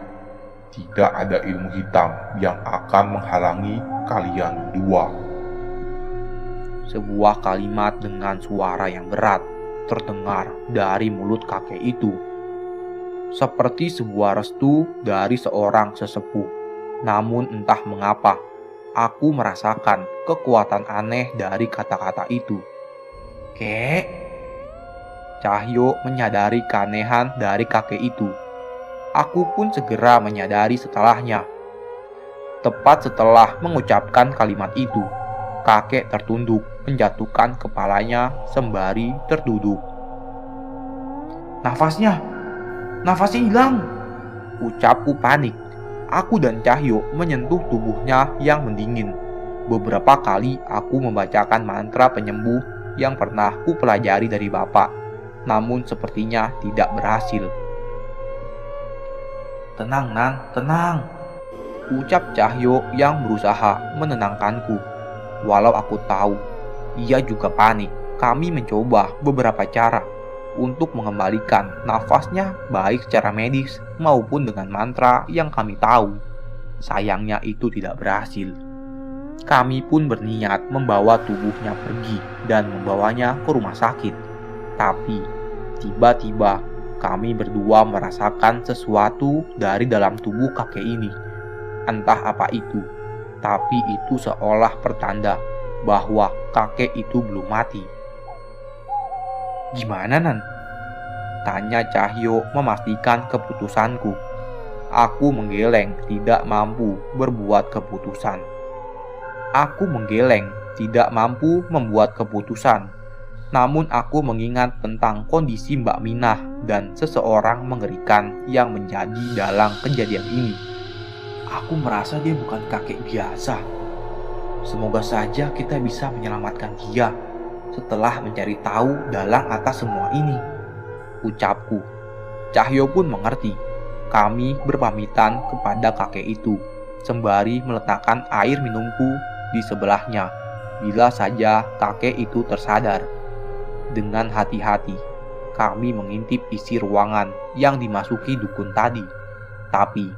Tidak ada ilmu hitam yang akan menghalangi kalian berdua. Sebuah kalimat dengan suara yang berat terdengar dari mulut kakek itu. Seperti sebuah restu dari seorang sesepuh. Namun entah mengapa, aku merasakan kekuatan aneh dari kata-kata itu. "Kek." Cahyo menyadari keanehan dari kakek itu. Aku pun segera menyadari setelahnya. Tepat setelah mengucapkan kalimat itu, kakek tertunduk menjatuhkan kepalanya sembari terduduk. Nafasnya hilang," ucapku panik. Aku dan Cahyo menyentuh tubuhnya yang mendingin. Beberapa kali aku membacakan mantra penyembuh yang pernah kupelajari dari Bapak, namun sepertinya tidak berhasil. Tenang Nan, tenang. Ucap Cahyo yang berusaha menenangkanku. Walau aku tahu, ia juga panik. Kami mencoba beberapa cara untuk mengembalikan nafasnya baik secara medis maupun dengan mantra yang kami tahu. Sayangnya itu tidak berhasil. Kami pun berniat membawa tubuhnya pergi dan membawanya ke rumah sakit. Tapi tiba-tiba kami berdua merasakan sesuatu dari dalam tubuh kakek ini. Entah apa itu, tapi itu seolah pertanda bahwa kakek itu belum mati. Gimana Nan? Tanya Cahyo memastikan keputusanku. Aku menggeleng, tidak mampu berbuat keputusan. Aku menggeleng, tidak mampu membuat keputusan. Namun aku mengingat tentang kondisi Mbak Minah dan seseorang mengerikan yang menjadi dalam kejadian ini. Aku merasa dia bukan kakek biasa. Semoga saja kita bisa menyelamatkan dia setelah mencari tahu dalang atas semua ini, ucapku. Cahyo pun mengerti. Kami berpamitan kepada kakek itu, sembari meletakkan air minumku di sebelahnya, bila saja kakek itu tersadar. Dengan hati-hati, kami mengintip isi ruangan yang dimasuki dukun tadi, tapi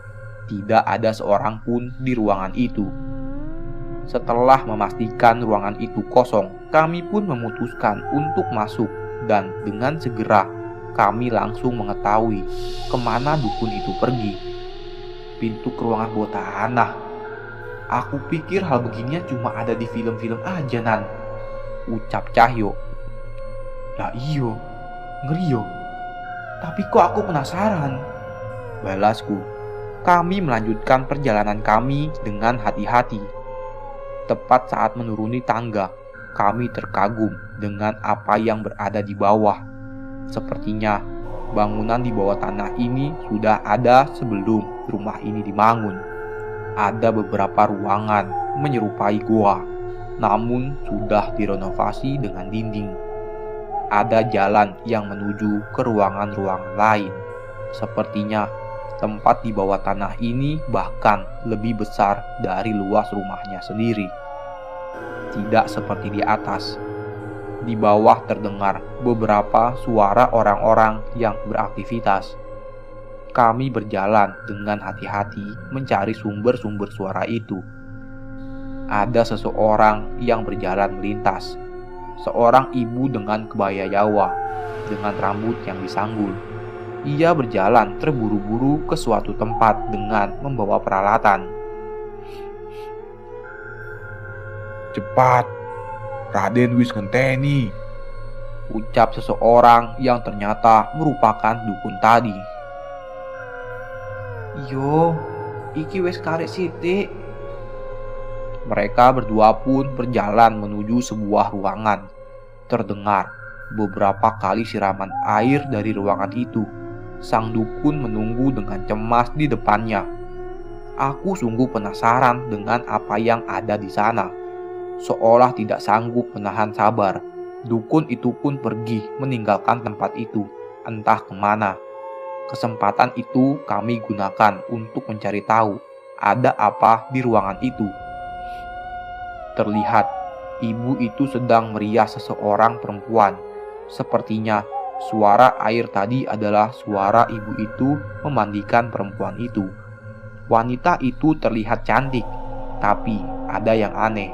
tidak ada seorang pun di ruangan itu. Setelah memastikan ruangan itu kosong, kami pun memutuskan untuk masuk dan dengan segera kami langsung mengetahui kemana dukun itu pergi. Pintu ke ruangan bawah tanah. Aku pikir hal beginian cuma ada di film-film aja Nan, ucap Cahyo. Ya iyo, ngeri yo. Tapi kok aku penasaran, balasku. Kami melanjutkan perjalanan kami dengan hati-hati. Tepat saat menuruni tangga, kami terkagum dengan apa yang berada di bawah. Sepertinya bangunan di bawah tanah ini sudah ada sebelum rumah ini dibangun. Ada beberapa ruangan menyerupai goa, namun sudah direnovasi dengan dinding. Ada jalan yang menuju ke ruangan-ruangan lain. Sepertinya tempat di bawah tanah ini bahkan lebih besar dari luas rumahnya sendiri. Tidak seperti di atas. Di bawah terdengar beberapa suara orang-orang yang beraktivitas. Kami berjalan dengan hati-hati mencari sumber-sumber suara itu. Ada seseorang yang berjalan melintas. Seorang ibu dengan kebaya Jawa, dengan rambut yang disanggul. Ia berjalan terburu-buru ke suatu tempat dengan membawa peralatan. Cepat, Raden wis ngenteni, ucap seseorang yang ternyata merupakan dukun tadi. Yo, iki wis karek sithik. Mereka berdua pun berjalan menuju sebuah ruangan. Terdengar beberapa kali siraman air dari ruangan itu. Sang dukun menunggu dengan cemas di depannya. Aku sungguh penasaran dengan apa yang ada di sana. Seolah tidak sanggup menahan sabar, dukun itu pun pergi meninggalkan tempat itu, entah kemana. Kesempatan itu kami gunakan untuk mencari tahu ada apa di ruangan itu. Terlihat ibu itu sedang merias seseorang perempuan. Sepertinya suara air tadi adalah suara ibu itu memandikan perempuan itu. Wanita itu terlihat cantik, tapi ada yang aneh.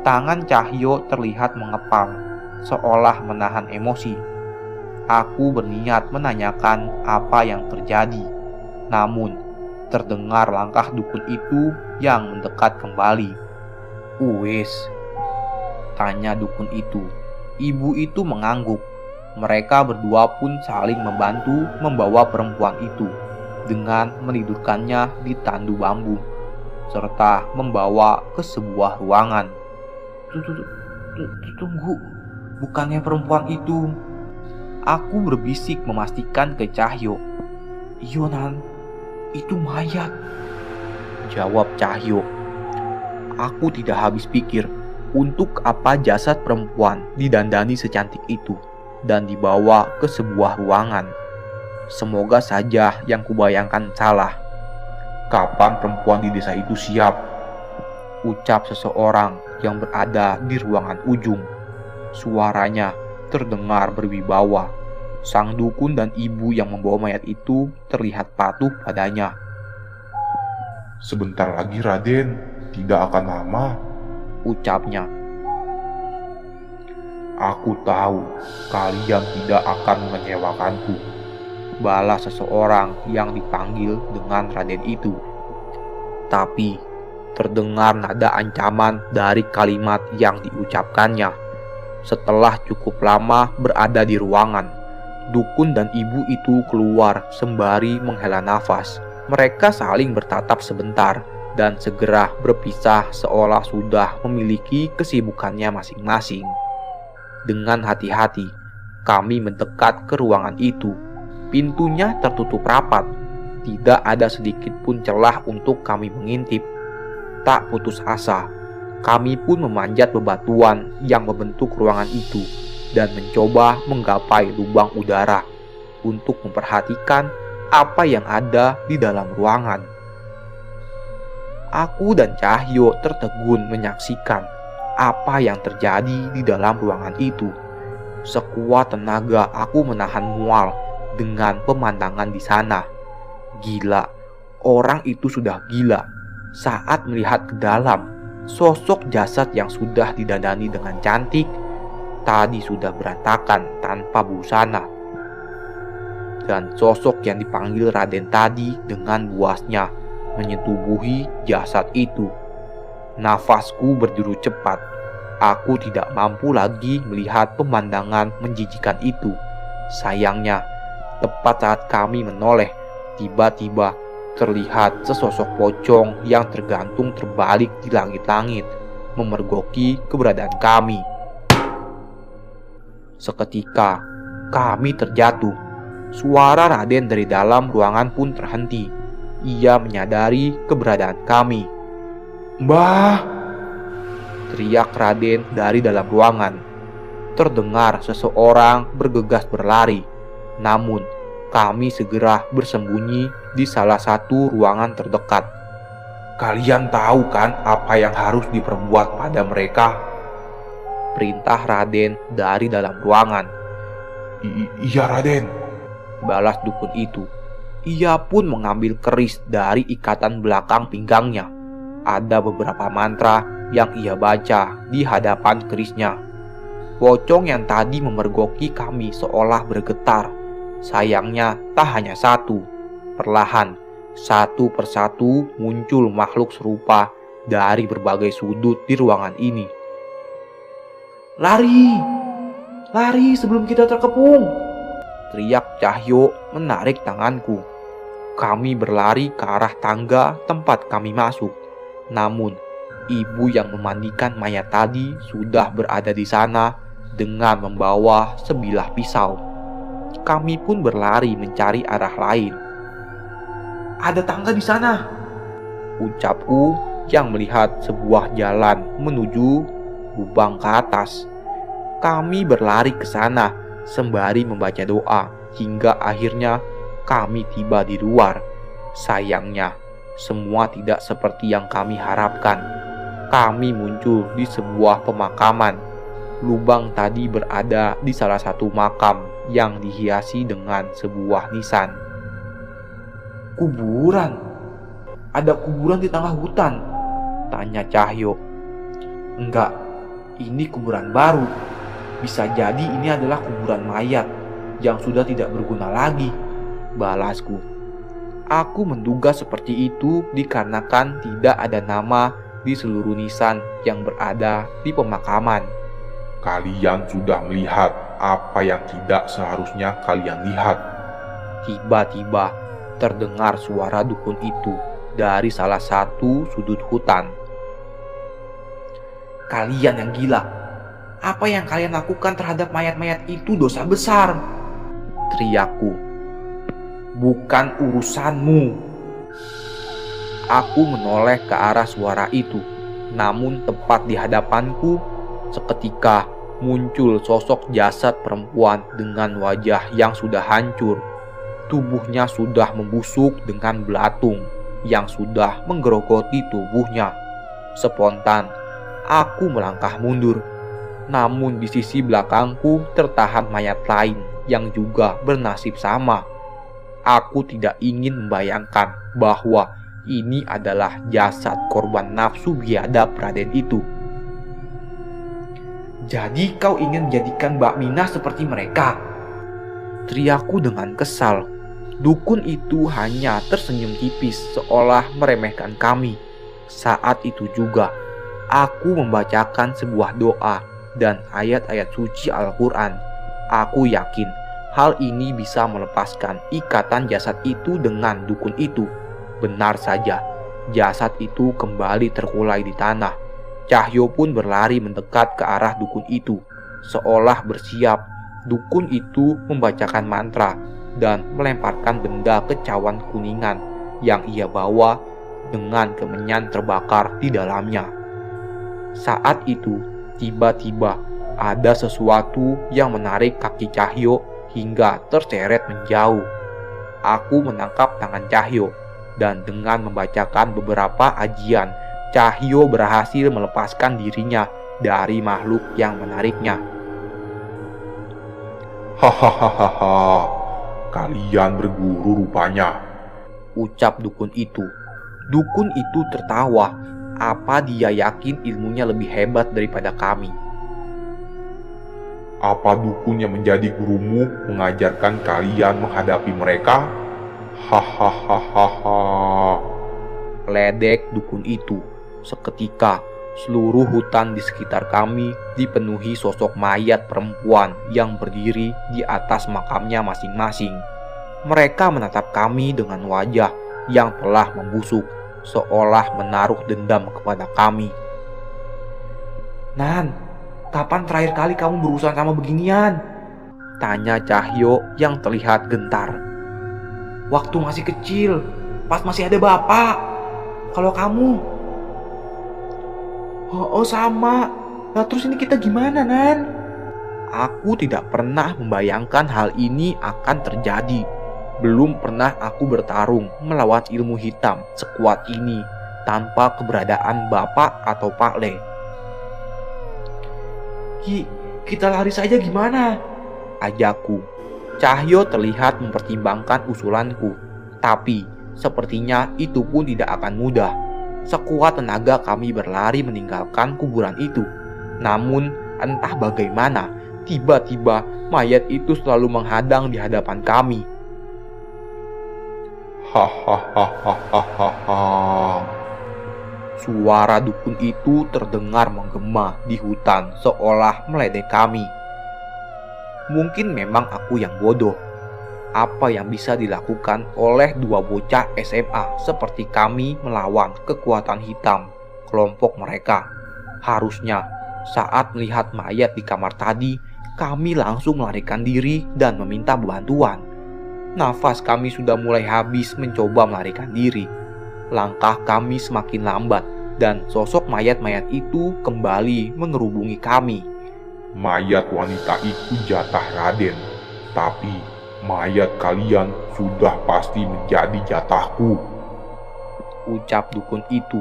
Tangan Cahyo terlihat mengepal, seolah menahan emosi. Aku berniat menanyakan apa yang terjadi. Namun, terdengar langkah dukun itu yang mendekat kembali. "Uwis?" tanya dukun itu. Ibu itu mengangguk. Mereka berdua pun saling membantu membawa perempuan itu dengan menidurkannya di tandu bambu, serta membawa ke sebuah ruangan. Tunggu, bukannya perempuan itu? Aku berbisik memastikan ke Cahyo. "Iyo Nan, itu mayat," jawab Cahyo. Aku tidak habis pikir untuk apa jasad perempuan didandani secantik itu dan dibawa ke sebuah ruangan. Semoga saja yang kubayangkan salah. Kapan perempuan di desa itu siap? Ucap seseorang yang berada di ruangan ujung. Suaranya terdengar berwibawa. Sang dukun dan ibu yang membawa mayat itu terlihat patuh padanya. Sebentar lagi Raden, tidak akan lama. Ucapnya. Aku tahu kalian tidak akan mengecewakanku. Balas seseorang yang dipanggil dengan Raden itu. Tapi terdengar nada ancaman dari kalimat yang diucapkannya. Setelah cukup lama berada di ruangan, dukun dan ibu itu keluar sembari menghela nafas. Mereka saling bertatap sebentar dan segera berpisah seolah sudah memiliki kesibukannya masing-masing. Dengan hati-hati, kami mendekat ke ruangan itu. Pintunya tertutup rapat. Tidak ada sedikit pun celah untuk kami mengintip. Tak putus asa, kami pun memanjat bebatuan yang membentuk ruangan itu dan mencoba menggapai lubang udara untuk memperhatikan apa yang ada di dalam ruangan. Aku dan Cahyo tertegun menyaksikan apa yang terjadi di dalam ruangan itu. Sekuat tenaga aku menahan mual dengan pemandangan di sana. Gila, orang itu sudah gila. Saat melihat ke dalam, sosok jasad yang sudah didandani dengan cantik tadi sudah berantakan tanpa busana. Dan sosok yang dipanggil Raden tadi dengan buasnya menyetubuhi jasad itu. Nafasku berderu cepat. Aku tidak mampu lagi melihat pemandangan menjijikan itu. Sayangnya, tepat saat kami menoleh, tiba-tiba terlihat sesosok pocong yang tergantung terbalik di langit-langit, memergoki keberadaan kami. Seketika, kami terjatuh. Suara Raden dari dalam ruangan pun terhenti. Ia menyadari keberadaan kami. Mbah! Teriak Raden dari dalam ruangan. Terdengar seseorang bergegas berlari. Namun, kami segera bersembunyi di salah satu ruangan terdekat. Kalian tahu kan apa yang harus diperbuat pada mereka? Perintah Raden dari dalam ruangan. Iya Raden. Balas dukun itu. Ia pun mengambil keris dari ikatan belakang pinggangnya. Ada beberapa mantra yang ia baca di hadapan kerisnya. Pocong yang tadi memergoki kami seolah bergetar. Sayangnya tak hanya satu. Perlahan, satu persatu muncul makhluk serupa dari berbagai sudut di ruangan ini. Lari! Lari sebelum kita terkepung! Teriak Cahyo menarik tanganku. Kami berlari ke arah tangga tempat kami masuk. Namun, ibu yang memandikan mayat tadi sudah berada di sana dengan membawa sebilah pisau. Kami pun berlari mencari arah lain. Ada tangga di sana, ucapku yang melihat sebuah jalan menuju lubang ke atas. Kami berlari ke sana sembari membaca doa hingga akhirnya kami tiba di luar. Sayangnya, semua tidak seperti yang kami harapkan. Kami muncul di sebuah pemakaman. Lubang tadi berada di salah satu makam yang dihiasi dengan sebuah nisan. Kuburan? Ada kuburan di tengah hutan? Tanya Cahyo. Enggak, ini kuburan baru. Bisa jadi ini adalah kuburan mayat yang sudah tidak berguna lagi, balasku. Aku menduga seperti itu dikarenakan tidak ada nama di seluruh nisan yang berada di pemakaman. Kalian sudah melihat apa yang tidak seharusnya kalian lihat. Tiba-tiba terdengar suara dukun itu dari salah satu sudut hutan. Kalian yang gila. Apa yang kalian lakukan terhadap mayat-mayat itu dosa besar, teriakku. Bukan urusanmu. Aku menoleh ke arah suara itu. Namun tepat di hadapanku, seketika muncul sosok jasad perempuan dengan wajah yang sudah hancur. Tubuhnya sudah membusuk dengan belatung. yang sudah menggerogoti tubuhnya. Spontan, aku melangkah mundur. Namun di sisi belakangku tertahan mayat lain yang juga bernasib sama. Aku tidak ingin membayangkan bahwa ini adalah jasad korban nafsu biadab Raden itu. Jadi kau ingin menjadikan Mbak Mina seperti mereka? Teriakku dengan kesal. Dukun itu hanya tersenyum tipis seolah meremehkan kami. Saat itu juga, aku membacakan sebuah doa dan ayat-ayat suci Al-Quran. Aku yakin hal ini bisa melepaskan ikatan jasad itu dengan dukun itu. Benar saja, jasad itu kembali terkulai di tanah. Cahyo pun berlari mendekat ke arah dukun itu, seolah bersiap. Dukun itu membacakan mantra dan melemparkan benda kecawan kuningan yang ia bawa dengan kemenyan terbakar di dalamnya. Saat itu, tiba-tiba ada sesuatu yang menarik kaki Cahyo hingga terseret menjauh. Aku menangkap tangan Cahyo dan dengan membacakan beberapa ajian, Cahyo berhasil melepaskan dirinya dari makhluk yang menariknya. Hahaha, kalian berguru rupanya, ucap dukun itu. Dukun itu tertawa. Apa dia yakin ilmunya lebih hebat daripada kami? Apa dukun yang menjadi gurumu mengajarkan kalian menghadapi mereka? Hahaha. Ledek dukun itu. Seketika, seluruh hutan di sekitar kami dipenuhi sosok mayat perempuan yang berdiri di atas makamnya masing-masing. Mereka menatap kami dengan wajah yang telah membusuk, seolah menaruh dendam kepada kami. Nan, kapan terakhir kali kamu berurusan sama beginian? Tanya Cahyo yang terlihat gentar. Waktu masih kecil, pas masih ada bapak. Kalau kamu? Oh sama. Nah terus ini kita gimana, Nan? Aku tidak pernah membayangkan hal ini akan terjadi. Belum pernah aku bertarung melawan ilmu hitam sekuat ini tanpa keberadaan bapak atau Pak Le. Kita lari saja gimana? Ajakku. Cahyo terlihat mempertimbangkan usulanku, tapi sepertinya itu pun tidak akan mudah. Sekuat tenaga kami berlari meninggalkan kuburan itu. Namun entah bagaimana, tiba-tiba mayat itu selalu menghadang di hadapan kami. Hahaha. Suara dukun itu terdengar menggema di hutan seolah meledek kami. Mungkin memang aku yang bodoh. Apa yang bisa dilakukan oleh dua bocah SMA seperti kami melawan kekuatan hitam kelompok mereka? Harusnya saat melihat mayat di kamar tadi, kami langsung melarikan diri dan meminta bantuan. Nafas kami sudah mulai habis mencoba melarikan diri. Langkah kami semakin lambat dan sosok mayat-mayat itu kembali mengerubungi kami. Mayat wanita itu jatah Raden, tapi mayat kalian sudah pasti menjadi jatahku, ucap dukun itu.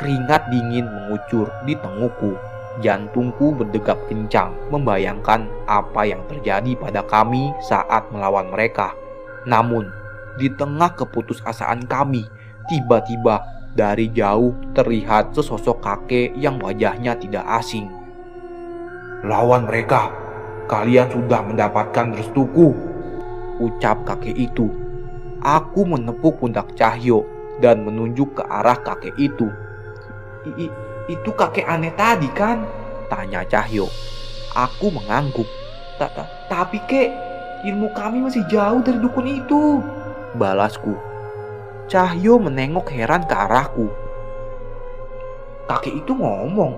Keringat dingin mengucur di tengukku. Jantungku berdegap kencang membayangkan apa yang terjadi pada kami saat melawan mereka. Namun, di tengah keputusasaan kami, tiba-tiba dari jauh terlihat sesosok kakek yang wajahnya tidak asing. lawan mereka, kalian sudah mendapatkan restuku, ucap kakek itu. Aku menepuk pundak Cahyo dan menunjuk ke arah kakek itu. Itu kakek aneh tadi kan? Tanya Cahyo. Aku mengangguk. Tapi kek, ilmu kami masih jauh dari dukun itu, balasku. Cahyo menengok heran ke arahku. Kakek itu ngomong?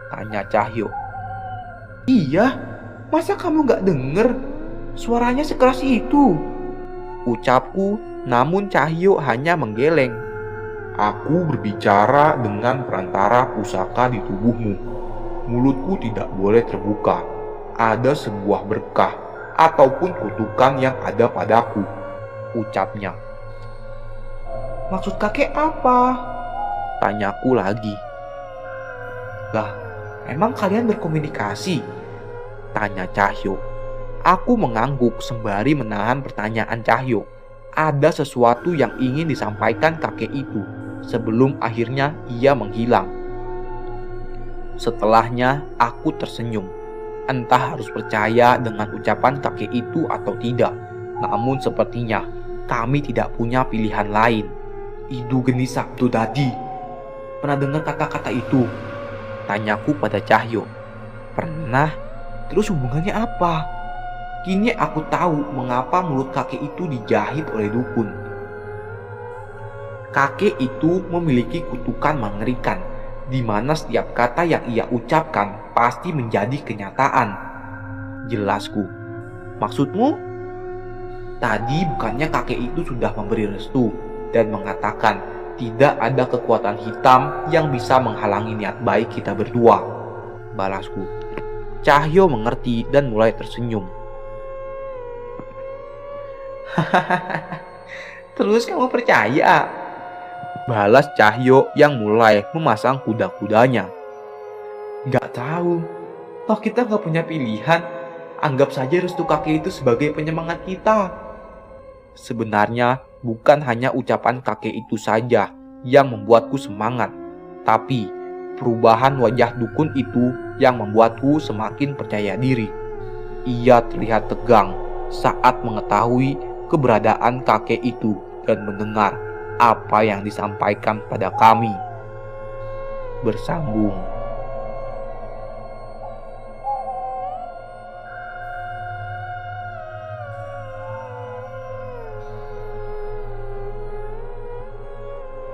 Tanya Cahyo. Iya, masa kamu gak denger? Suaranya sekeras itu, ucapku, namun Cahyo hanya menggeleng. Aku berbicara dengan perantara pusaka di tubuhmu. Mulutku tidak boleh terbuka. Ada sebuah berkah ataupun kutukan yang ada padaku, ucapnya. Maksud kakek apa? Tanyaku lagi. Lah, emang kalian berkomunikasi? Tanya Cahyo. Aku mengangguk sembari menahan pertanyaan Cahyo. Ada sesuatu yang ingin disampaikan kakek itu sebelum akhirnya ia menghilang. Setelahnya aku tersenyum. Entah harus percaya dengan ucapan kakek itu atau tidak. Namun sepertinya kami tidak punya pilihan lain. Idu geni sabdo dadi. Pernah dengar kata-kata itu? Tanyaku pada Cahyo. Pernah? Terus hubungannya apa? Kini aku tahu mengapa mulut kakek itu dijahit oleh dukun. Kakek itu memiliki kutukan mengerikan, di mana setiap kata yang ia ucapkan pasti menjadi kenyataan. Jelasku. Maksudmu? Tadi bukannya kakek itu sudah memberi restu dan mengatakan tidak ada kekuatan hitam yang bisa menghalangi niat baik kita berdua. Balasku. Cahyo mengerti dan mulai tersenyum. Terus kamu percaya? Balas Cahyo yang mulai memasang kuda-kudanya. Gak tahu. Toh kita gak punya pilihan. Anggap saja restu kakek itu sebagai penyemangat kita. Sebenarnya bukan hanya ucapan kakek itu saja yang membuatku semangat, tapi perubahan wajah dukun itu yang membuatku semakin percaya diri. Ia terlihat tegang saat mengetahui keberadaan kakek itu dan mendengar apa yang disampaikan pada kami. Bersambung.